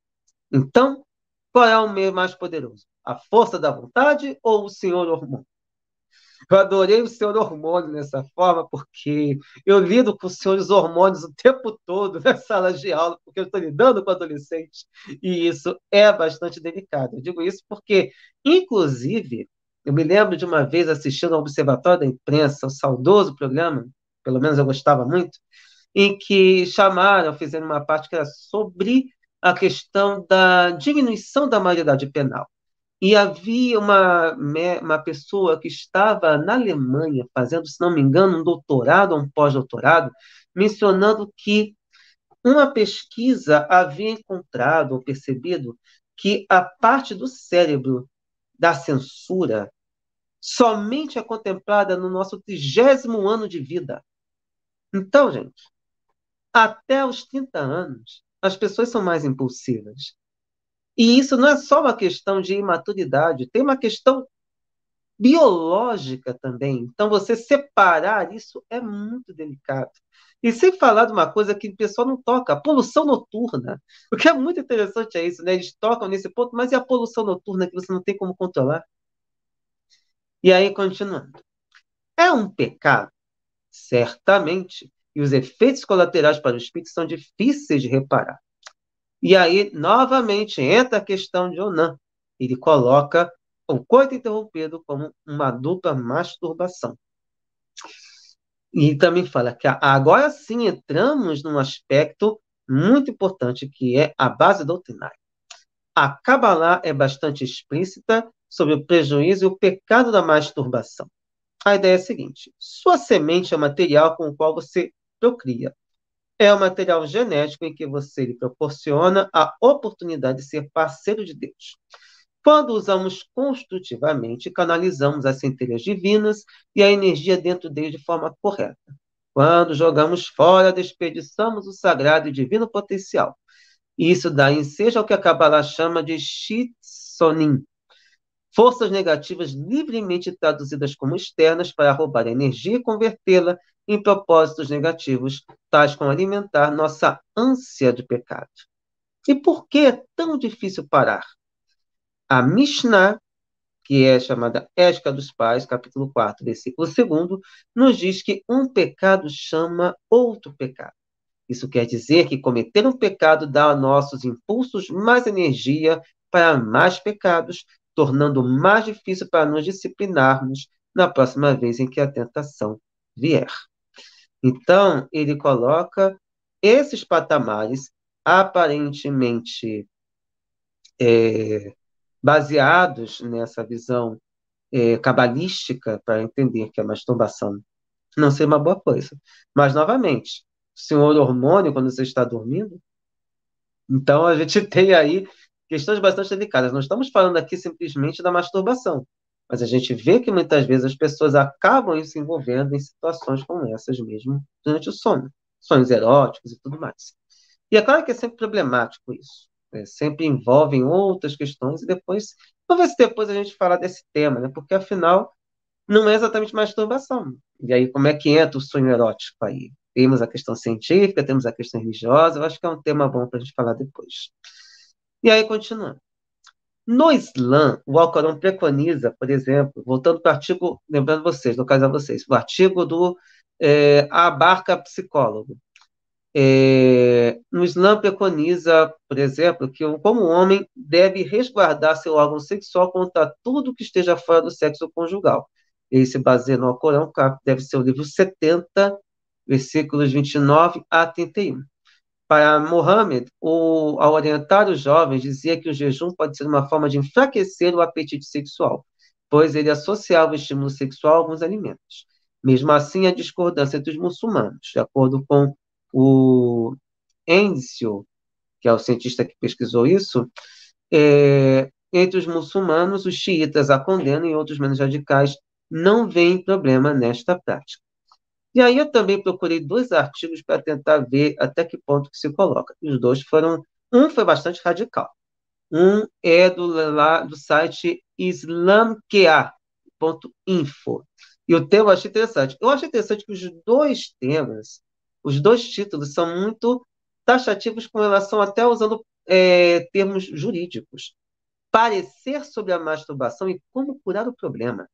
Então, qual é o meio mais poderoso? A força da vontade ou o senhor hormônio? Eu adorei o senhor hormônio nessa forma, porque eu lido com os senhores hormônios o tempo todo nas salas de aula, porque eu estou lidando com adolescentes, e isso é bastante delicado. Eu digo isso porque, inclusive, eu me lembro de uma vez assistindo ao Observatório da Imprensa, o saudoso programa, pelo menos eu gostava muito, em que fizeram uma parte que era sobre a questão da diminuição da maioridade penal. E havia uma pessoa que estava na Alemanha fazendo, se não me engano, um doutorado ou um pós-doutorado, mencionando que uma pesquisa havia encontrado ou percebido que a parte do cérebro da censura somente é contemplada no nosso 30º ano de vida. Então, gente, até os 30 anos, as pessoas são mais impulsivas. E isso não é só uma questão de imaturidade, tem uma questão biológica também. Então, você separar isso é muito delicado. E sem falar de uma coisa que o pessoal não toca, a poluição noturna. O que é muito interessante é isso, né? Eles tocam nesse ponto, mas e a poluição noturna que você não tem como controlar? E aí, continuando. É um pecado? Certamente. E os efeitos colaterais para o espírito são difíceis de reparar. E aí, novamente, entra a questão de Onan. Ele coloca o coito interrompido como uma dupla masturbação. E também fala que agora sim entramos num aspecto muito importante, que é a base doutrinária. A Kabbalah é bastante explícita sobre o prejuízo e o pecado da masturbação. A ideia é a seguinte: sua semente é o material com o qual você procria. É o material genético em que você lhe proporciona a oportunidade de ser parceiro de Deus. Quando usamos construtivamente, canalizamos as centelhas divinas e a energia dentro deles de forma correta. Quando jogamos fora, desperdiçamos o sagrado e divino potencial. Isso dá ensejo ao que a Kabbalah chama de Shitsonim, forças negativas livremente traduzidas como externas para roubar energia e convertê-la em propósitos negativos, tais como alimentar nossa ânsia de pecado. E por que é tão difícil parar? A Mishnah, que é chamada Ética dos Pais, capítulo 4, versículo 2, nos diz que um pecado chama outro pecado. Isso quer dizer que cometer um pecado dá a nossos impulsos mais energia para mais pecados, tornando mais difícil para nos disciplinarmos na próxima vez em que a tentação vier. Então, ele coloca esses patamares aparentemente baseados nessa visão cabalística para entender que a masturbação não seria uma boa coisa. Mas, novamente, o senhor hormônio, quando você está dormindo, então a gente tem aí questões bastante delicadas. Não estamos falando aqui simplesmente da masturbação, mas a gente vê que muitas vezes as pessoas acabam se envolvendo em situações como essas mesmo durante o sono, sonhos eróticos e tudo mais. E é claro que é sempre problemático isso. Sempre envolve outras questões e depois, vamos ver se depois a gente fala desse tema, né? Porque afinal não é exatamente masturbação. E aí como é que entra o sonho erótico aí? Temos a questão científica, temos a questão religiosa, eu acho que é um tema bom para a gente falar depois. E aí, continuando. No Islã, o Alcorão preconiza, por exemplo, voltando para o artigo, lembrando vocês, no caso a vocês, o artigo do Abarca Psicólogo. No Islã preconiza, por exemplo, que como homem deve resguardar seu órgão sexual contra tudo que esteja fora do sexo conjugal. Ele se baseia no Alcorão, que deve ser o livro 70, versículos 29 a 31. Para Mohammed, ao orientar os jovens, dizia que o jejum pode ser uma forma de enfraquecer o apetite sexual, pois ele associava o estímulo sexual a alguns alimentos. Mesmo assim, a discordância entre os muçulmanos, de acordo com o Enzio, que é o cientista que pesquisou isso, entre os muçulmanos, os xiitas a condenam e outros menos radicais não veem problema nesta prática. E aí eu também procurei 2 artigos para tentar ver até que ponto que se coloca. E os dois foram... Um foi bastante radical. Um é do site islamqa.info. E o tema eu achei interessante. Eu achei interessante que os dois temas, os dois títulos, são muito taxativos com relação até usando termos jurídicos. Parecer sobre a masturbação e como curar o problema.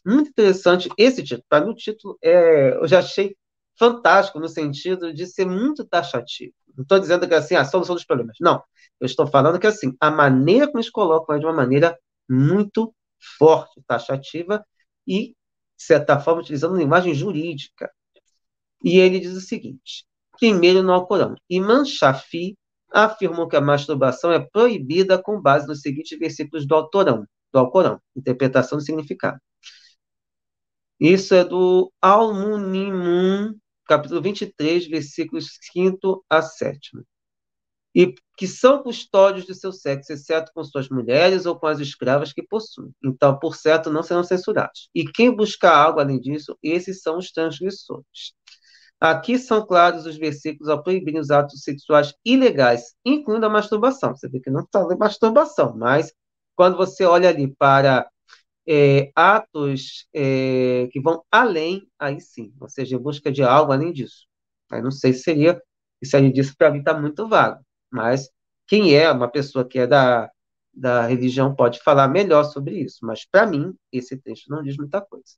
Muito interessante esse título. Para mim, o título eu já achei fantástico no sentido de ser muito taxativo. Não estou dizendo que é assim, a solução dos problemas. Não. Eu estou falando que assim, a maneira como eles colocam é de uma maneira muito forte, taxativa e, de certa forma, utilizando linguagem jurídica. E ele diz o seguinte: primeiro no Alcorão, Imam Shafi afirmou que a masturbação é proibida com base nos seguintes versículos do Alcorão, interpretação do significado. Isso é do Al-Munimun, capítulo 23, versículos 5 a 7. E que são custódios de seu sexo, exceto com suas mulheres ou com as escravas que possuem. Então, por certo, não serão censurados. E quem buscar algo além disso, esses são os transgressores. Aqui são claros os versículos ao proibirem os atos sexuais ilegais, incluindo a masturbação. Você vê que não está de masturbação, mas quando você olha ali para atos que vão além, aí sim, ou seja, em busca de algo além disso. Aí não sei se seria, isso aí disso para mim está muito vago, mas quem é uma pessoa que é da religião pode falar melhor sobre isso, mas para mim, esse texto não diz muita coisa.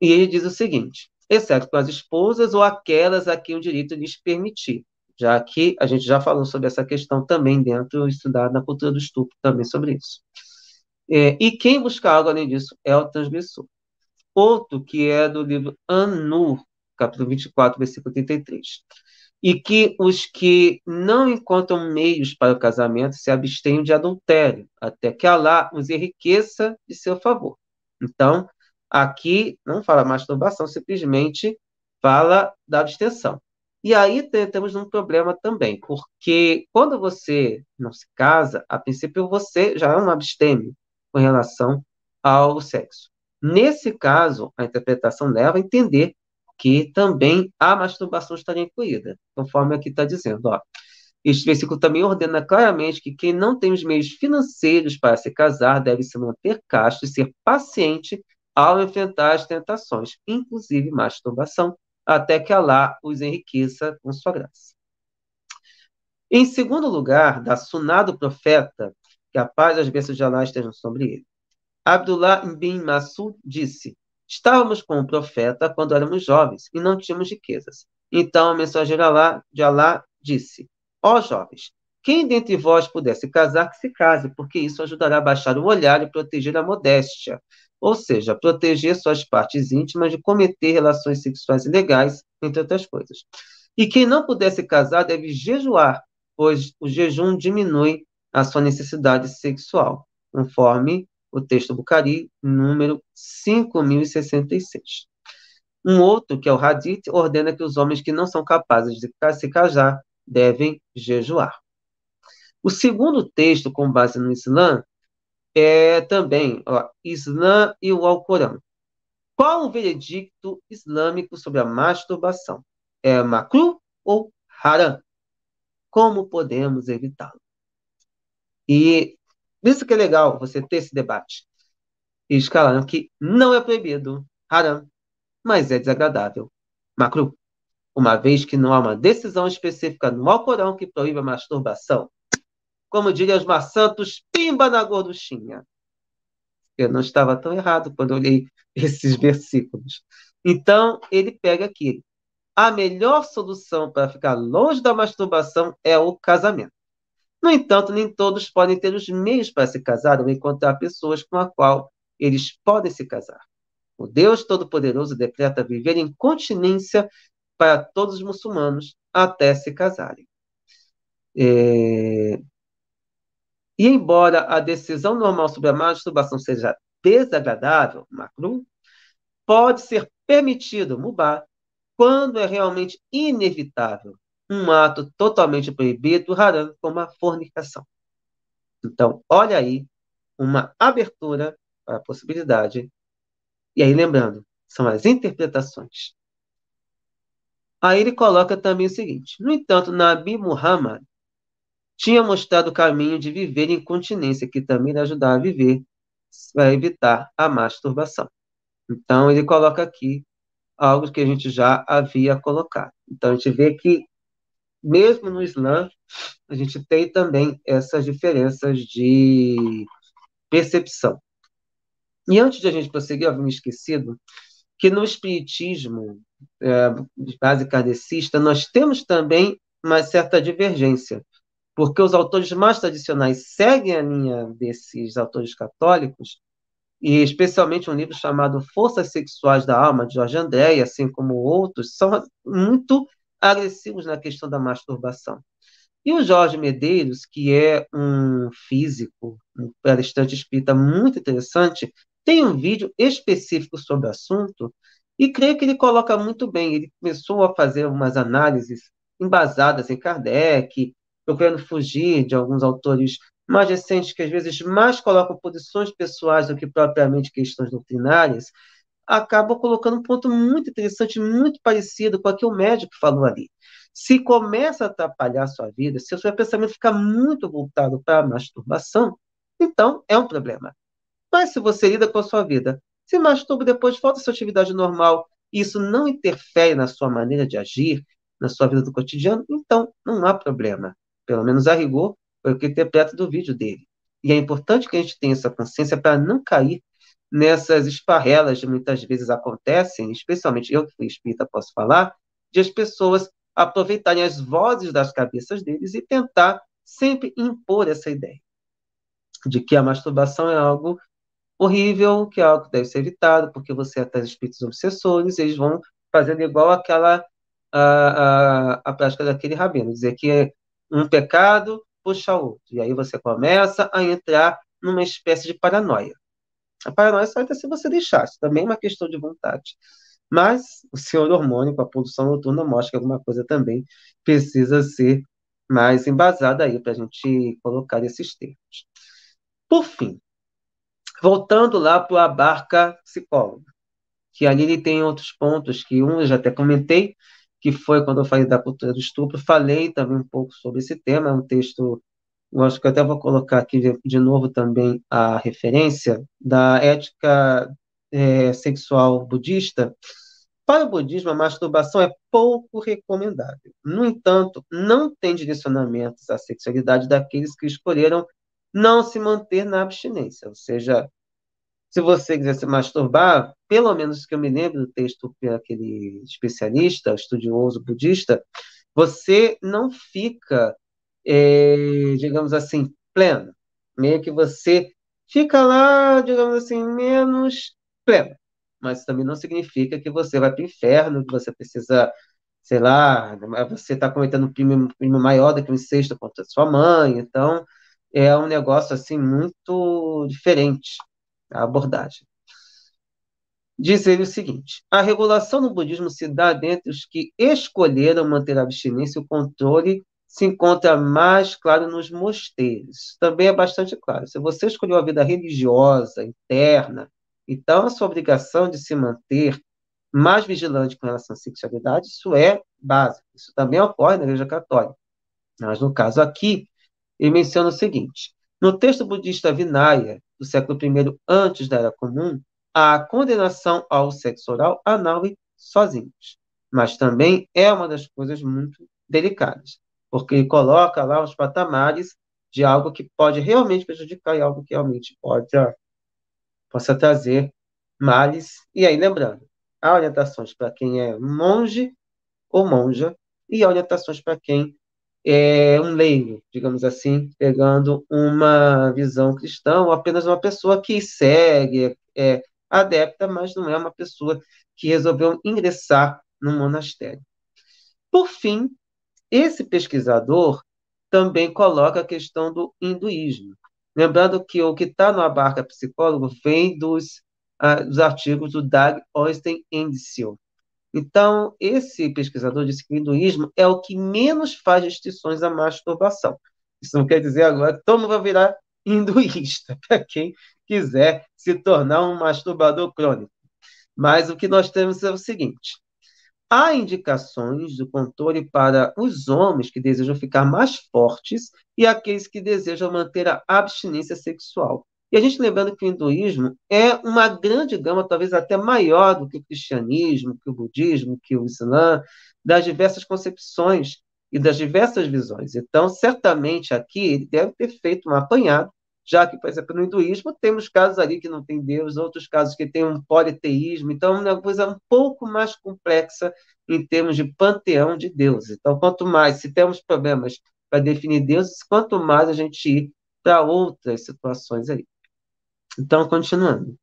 E ele diz o seguinte: exceto com as esposas ou aquelas a quem o direito lhes permitir, já que a gente já falou sobre essa questão também dentro, estudado na cultura do estupro, também sobre isso. E quem busca algo além disso é o transgressor. Outro que é do livro An-Nur, capítulo 24, versículo 33. E que os que não encontram meios para o casamento se abstenham de adultério, até que Alá os enriqueça de seu favor. Então, aqui não fala masturbação, simplesmente fala da abstenção. E aí temos um problema também, porque quando você não se casa, a princípio você já é um abstêmio com relação ao sexo. Nesse caso, a interpretação leva a entender que também a masturbação estaria incluída, conforme aqui está dizendo. Ó. Este versículo também ordena claramente que quem não tem os meios financeiros para se casar deve se manter casto e ser paciente ao enfrentar as tentações, inclusive masturbação, até que Alá os enriqueça com sua graça. Em segundo lugar, da Suná do profeta, que a paz e as bênçãos de Alá estejam sobre ele. Abdullah bin Masud disse: estávamos com o profeta quando éramos jovens e não tínhamos riquezas. Então o mensageiro de Alá disse: ó jovens, quem dentre vós pudesse casar, que se case, porque isso ajudará a baixar o olhar e proteger a modéstia, ou seja, proteger suas partes íntimas de cometer relações sexuais ilegais, entre outras coisas. E quem não pudesse casar deve jejuar, pois o jejum diminui a sua necessidade sexual, conforme o texto Bukhari, número 5066. Um outro, que é o Hadith, ordena que os homens que não são capazes de se casar devem jejuar. O segundo texto, com base no Islã, é também Islã e o Alcorão. Qual o veredicto islâmico sobre a masturbação? É makruh ou haram? Como podemos evitá-lo? E isso que é legal, você ter esse debate. Eles falaram que não é proibido, haram, mas é desagradável, makruh, uma vez que não há uma decisão específica no Alcorão que proíbe a masturbação. Como diriam os maçantos, pimba na gorduchinha. Eu não estava tão errado quando eu li esses versículos. Então, ele pega aqui. A melhor solução para ficar longe da masturbação é o casamento. No entanto, nem todos podem ter os meios para se casar ou encontrar pessoas com a qual eles podem se casar. O Deus Todo-Poderoso decreta viver em continência para todos os muçulmanos até se casarem. E embora a decisão normal sobre a masturbação seja desagradável, makruh, pode ser permitido, mubah, quando é realmente inevitável, um ato totalmente proibido, haram, como a fornicação. Então, olha aí uma abertura para a possibilidade. E aí, lembrando, são as interpretações. Aí ele coloca também o seguinte: no entanto, Nabi Muhammad tinha mostrado o caminho de viver em continência, que também lhe ajudava a viver, a evitar a masturbação. Então, ele coloca aqui algo que a gente já havia colocado. Então, a gente vê que, mesmo no Islã, a gente tem também essas diferenças de percepção. E antes de a gente prosseguir, eu havia me esquecido que no Espiritismo, de base kardecista, nós temos também uma certa divergência, porque os autores mais tradicionais seguem a linha desses autores católicos, e especialmente um livro chamado Forças Sexuais da Alma, de Jorge André, assim como outros, são muito agressivos na questão da masturbação. E o Jorge Medeiros, que é um físico, um palestrante espírita muito interessante, tem um vídeo específico sobre o assunto e creio que ele coloca muito bem. Ele começou a fazer umas análises embasadas em Kardec, procurando fugir de alguns autores mais recentes que às vezes mais colocam posições pessoais do que propriamente questões doutrinárias, acaba colocando um ponto muito interessante, muito parecido com o que o médico falou ali. Se começa a atrapalhar a sua vida, se o seu pensamento fica muito voltado para a masturbação, então é um problema. Mas se você lida com a sua vida, se masturba depois volta à sua atividade normal, e isso não interfere na sua maneira de agir, na sua vida do cotidiano, então não há problema. Pelo menos a rigor, foi o que eu interpreto do vídeo dele. E é importante que a gente tenha essa consciência para não cair nessas esparrelas que muitas vezes acontecem, especialmente eu que fui espírita posso falar, de as pessoas aproveitarem as vozes das cabeças deles e tentar sempre impor essa ideia de que a masturbação é algo horrível, que é algo que deve ser evitado, porque você atrai espíritos obsessores, e eles vão fazendo igual aquela a prática daquele rabino, dizer que é um pecado puxa o outro. E aí você começa a entrar numa espécie de paranoia. A paranoia só entra se você deixar, isso também é uma questão de vontade. Mas o senhor hormônio, com a produção noturna, mostra que alguma coisa também precisa ser mais embasada aí para a gente colocar esses termos. Por fim, voltando lá para o Abarca Psicólogo, que ali ele tem outros pontos, que um eu já até comentei, que foi quando eu falei da cultura do estupro, falei também um pouco sobre esse tema, é um texto, eu acho que eu até vou colocar aqui de novo também a referência da ética sexual budista. Para o budismo, a masturbação é pouco recomendável. No entanto, não tem direcionamentos à sexualidade daqueles que escolheram não se manter na abstinência, ou seja, se você quiser se masturbar, pelo menos que eu me lembro do texto daquele especialista, estudioso budista, você não fica, digamos assim, pleno. Meio que você fica lá, digamos assim, menos pleno. Mas também não significa que você vai para o inferno, que você precisa, sei lá, você está cometendo um crime maior do que um incesto contra sua mãe. Então, é um negócio assim muito diferente a abordagem. Diz ele o seguinte: a regulação no budismo se dá dentre os que escolheram manter a abstinência e o controle se encontra mais claro nos mosteiros. Também é bastante claro. Se você escolheu a vida religiosa, interna, então a sua obrigação de se manter mais vigilante com relação à sexualidade, isso é básico. Isso também ocorre na Igreja Católica. Mas no caso aqui, ele menciona o seguinte: no texto budista Vinaya, do século I antes da Era Comum, há a condenação ao sexo oral anal e sozinhos. Mas também é uma das coisas muito delicadas, porque ele coloca lá os patamares de algo que pode realmente prejudicar e algo que realmente possa trazer males. E aí, lembrando, há orientações para quem é monge ou monja, e há orientações para quem um leigo, digamos assim, pegando uma visão cristã, ou apenas uma pessoa que segue, é adepta, mas não é uma pessoa que resolveu ingressar no monastério. Por fim, esse pesquisador também coloca a questão do hinduísmo. Lembrando que o que está no Abarca Psicólogo vem dos artigos do Doug Austin Endsiel. Então, esse pesquisador disse que o hinduísmo é o que menos faz restrições à masturbação. Isso não quer dizer agora que todo mundo vai virar hinduísta, para quem quiser se tornar um masturbador crônico. Mas o que nós temos é o seguinte: há indicações do controle para os homens que desejam ficar mais fortes e aqueles que desejam manter a abstinência sexual. E a gente lembrando que o hinduísmo é uma grande gama, talvez até maior do que o cristianismo, que o budismo, que o islã, das diversas concepções e das diversas visões. Então, certamente aqui ele deve ter feito um apanhado, já que, por exemplo, no hinduísmo temos casos ali que não tem Deus, outros casos que tem um politeísmo, então é uma coisa um pouco mais complexa em termos de panteão de deuses. Então, quanto mais, se temos problemas para definir deuses, quanto mais a gente ir para outras situações aí. Então, continuando.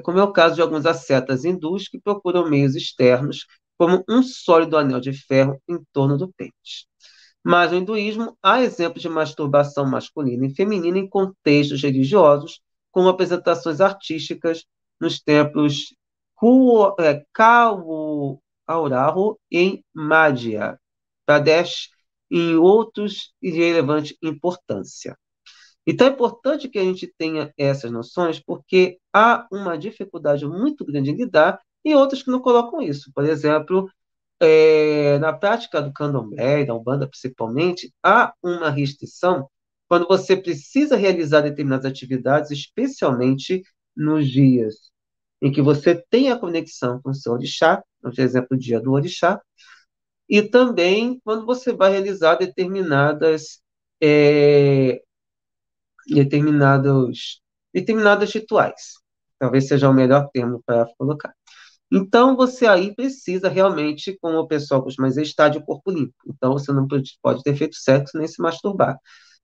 Como é o caso de alguns ascetas hindus que procuram meios externos, como um sólido anel de ferro em torno do pênis. Mas no hinduísmo há exemplos de masturbação masculina e feminina em contextos religiosos, como apresentações artísticas nos templos Kawurahu em Madhya Pradesh e em outros de relevante importância. Então é importante que a gente tenha essas noções, porque há uma dificuldade muito grande em lidar e outros que não colocam isso. Por exemplo, na prática do candomblé, da Umbanda principalmente, há uma restrição quando você precisa realizar determinadas atividades, especialmente nos dias em que você tem a conexão com o seu orixá, por exemplo, o dia do orixá, e também quando você vai realizar determinadas é, determinados rituais. Talvez seja o melhor termo para colocar. Então, você aí precisa realmente, como o pessoal costuma dizer, estar de corpo limpo. Então, você não pode ter feito sexo nem se masturbar.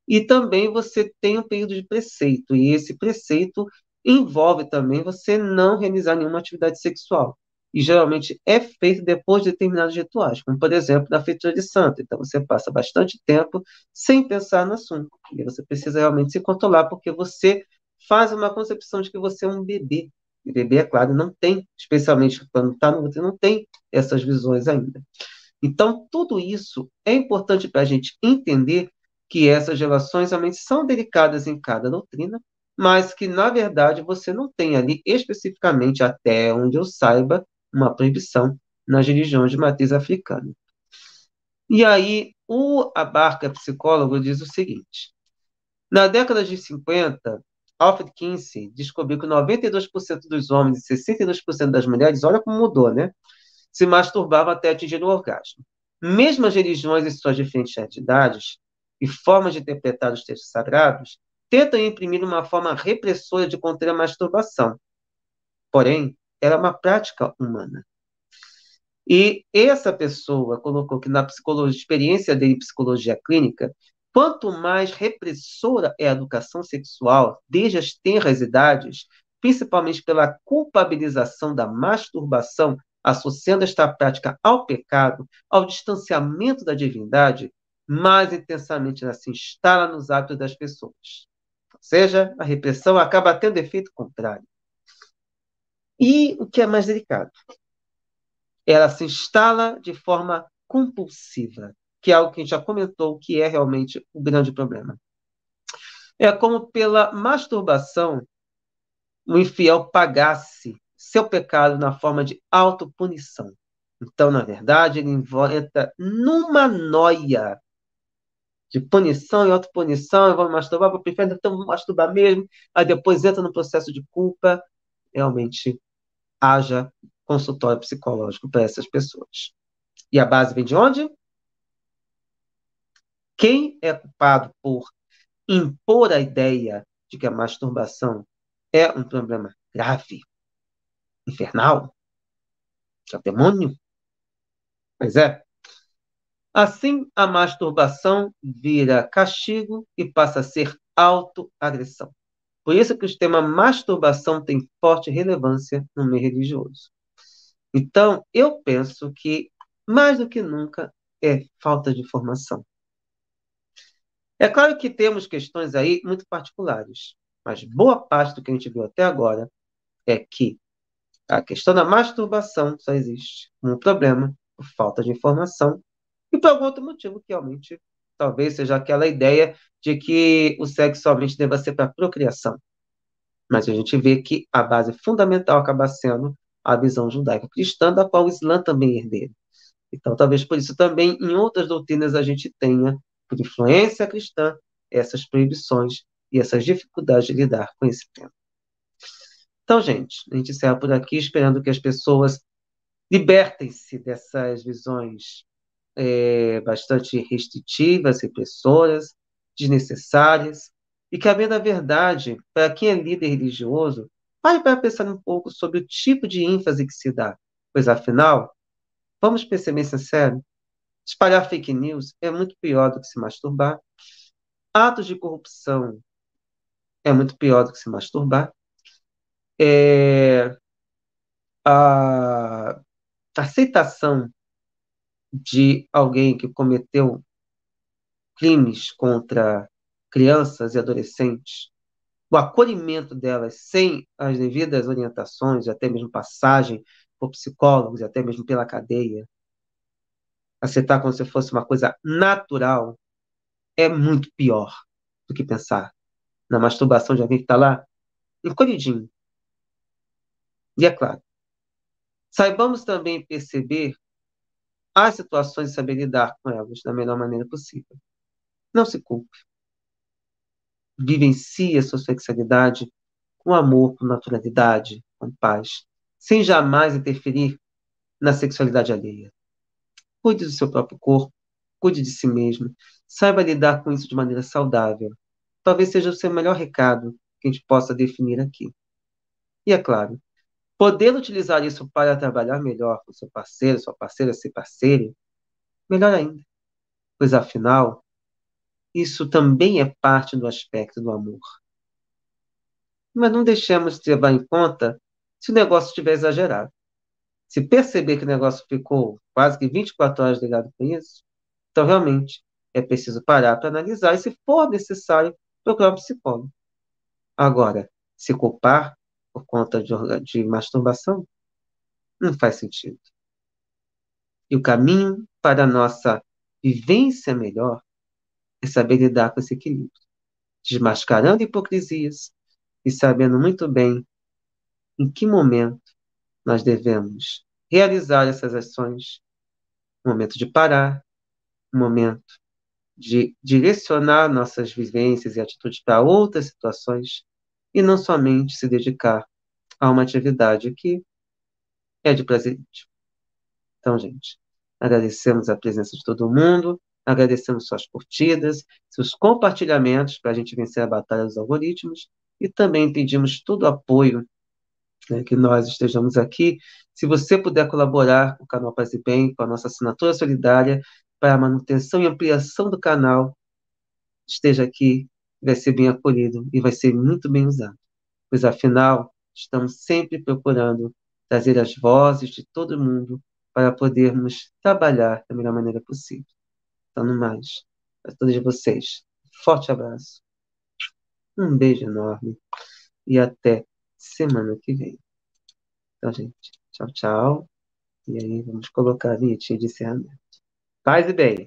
E também você tem um período de preceito, e esse preceito envolve também você não realizar nenhuma atividade sexual. E geralmente é feito depois de determinados rituais, como por exemplo na feitura de santo. Então você passa bastante tempo sem pensar no assunto. E você precisa realmente se controlar, porque você faz uma concepção de que você é um bebê. E bebê, é claro, não tem, especialmente quando está no útero, não tem essas visões ainda. Então, tudo isso é importante para a gente entender que essas relações realmente são delicadas em cada doutrina, mas que, na verdade, você não tem ali especificamente, até onde eu saiba, uma proibição nas religiões de matriz africana. E aí, o Abarca, psicólogo, diz o seguinte: na década de 50, Alfred Kinsey descobriu que 92% dos homens e 62% das mulheres, olha como mudou, né? Se masturbavam até atingir o orgasmo. Mesmo as religiões em suas diferentes entidades e formas de interpretar os textos sagrados tentam imprimir uma forma repressora de conter a masturbação. Porém, ela é uma prática humana. E essa pessoa colocou que na psicologia, experiência dele em psicologia clínica, quanto mais repressora é a educação sexual desde as tenras idades, principalmente pela culpabilização da masturbação, associando esta prática ao pecado, ao distanciamento da divindade, mais intensamente ela se instala nos hábitos das pessoas. Ou seja, a repressão acaba tendo efeito contrário. E o que é mais delicado? Ela se instala de forma compulsiva, que é algo que a gente já comentou, que é realmente o grande problema. É como pela masturbação o infiel pagasse seu pecado na forma de autopunição. Então, na verdade, ele entra numa noia de punição e autopunição. Eu vou me masturbar, vou preferir, então vou masturbar mesmo. Aí depois entra no processo de culpa. Realmente haja consultório psicológico para essas pessoas. E a base vem de onde? Quem é culpado por impor a ideia de que a masturbação é um problema grave, infernal, que é o demônio? Pois é. Assim, a masturbação vira castigo e passa a ser autoagressão. Por isso que o tema masturbação tem forte relevância no meio religioso. Então, eu penso que, mais do que nunca, é falta de formação. É claro que temos questões aí muito particulares, mas boa parte do que a gente viu até agora é que a questão da masturbação só existe como um problema por falta de informação e por algum outro motivo que realmente talvez seja aquela ideia de que o sexo somente deva ser para procriação. Mas a gente vê que a base fundamental acaba sendo a visão judaico-cristã, da qual o Islã também é herdeiro. Então, talvez por isso também em outras doutrinas a gente tenha, por influência cristã, essas proibições e essas dificuldades de lidar com esse tema. Então, gente, a gente encerra por aqui, esperando que as pessoas libertem-se dessas visões bastante restritivas, repressoras, desnecessárias, e que, a bem da verdade, para quem é líder religioso, pare para pensar um pouco sobre o tipo de ênfase que se dá, pois, afinal, vamos perceber sincero, espalhar fake news é muito pior do que se masturbar, atos de corrupção é muito pior do que se masturbar, é, a aceitação de alguém que cometeu crimes contra crianças e adolescentes, o acolhimento delas sem as devidas orientações, até mesmo passagem por psicólogos, e até mesmo pela cadeia, aceitar como se fosse uma coisa natural, é muito pior do que pensar na masturbação de alguém que está lá encolhidinho. E é claro, saibamos também perceber as situações e saber lidar com elas da melhor maneira possível. Não se culpe. Vivencie a sua sexualidade com amor, com naturalidade, com paz, sem jamais interferir na sexualidade alheia. Cuide do seu próprio corpo, cuide de si mesmo, Saiba lidar com isso de maneira saudável. Talvez seja o seu melhor recado que a gente possa definir aqui. E é claro, poder utilizar isso para trabalhar melhor com seu parceiro, sua parceira, seu parceiro, melhor ainda. Pois afinal, isso também é parte do aspecto do amor. Mas não deixemos de levar em conta se o negócio estiver exagerado. Se perceber que o negócio ficou quase que 24 horas ligado com isso, então realmente é preciso parar para analisar e, se for necessário, procurar um psicólogo. Agora, se culpar por conta de masturbação não faz sentido. E o caminho para a nossa vivência melhor é saber lidar com esse equilíbrio, desmascarando hipocrisias e sabendo muito bem em que momento nós devemos realizar essas ações, um momento de parar, um momento de direcionar nossas vivências e atitudes para outras situações e não somente se dedicar a uma atividade que é de prazer. Então, gente, agradecemos a presença de todo mundo, agradecemos suas curtidas, seus compartilhamentos para a gente vencer a batalha dos algoritmos e também pedimos todo o apoio, né, que nós estejamos aqui. Se você puder colaborar com o canal Paz e Bem, com a nossa assinatura solidária para a manutenção e ampliação do canal, esteja aqui, vai ser bem acolhido e vai ser muito bem usado. Pois, afinal, estamos sempre procurando trazer as vozes de todo mundo para podermos trabalhar da melhor maneira possível. Então, no mais, a todos vocês, forte abraço, um beijo enorme e até semana que vem. Então, gente, tchau, tchau. E aí, vamos colocar a vinhetinha de encerramento. Paz e bem.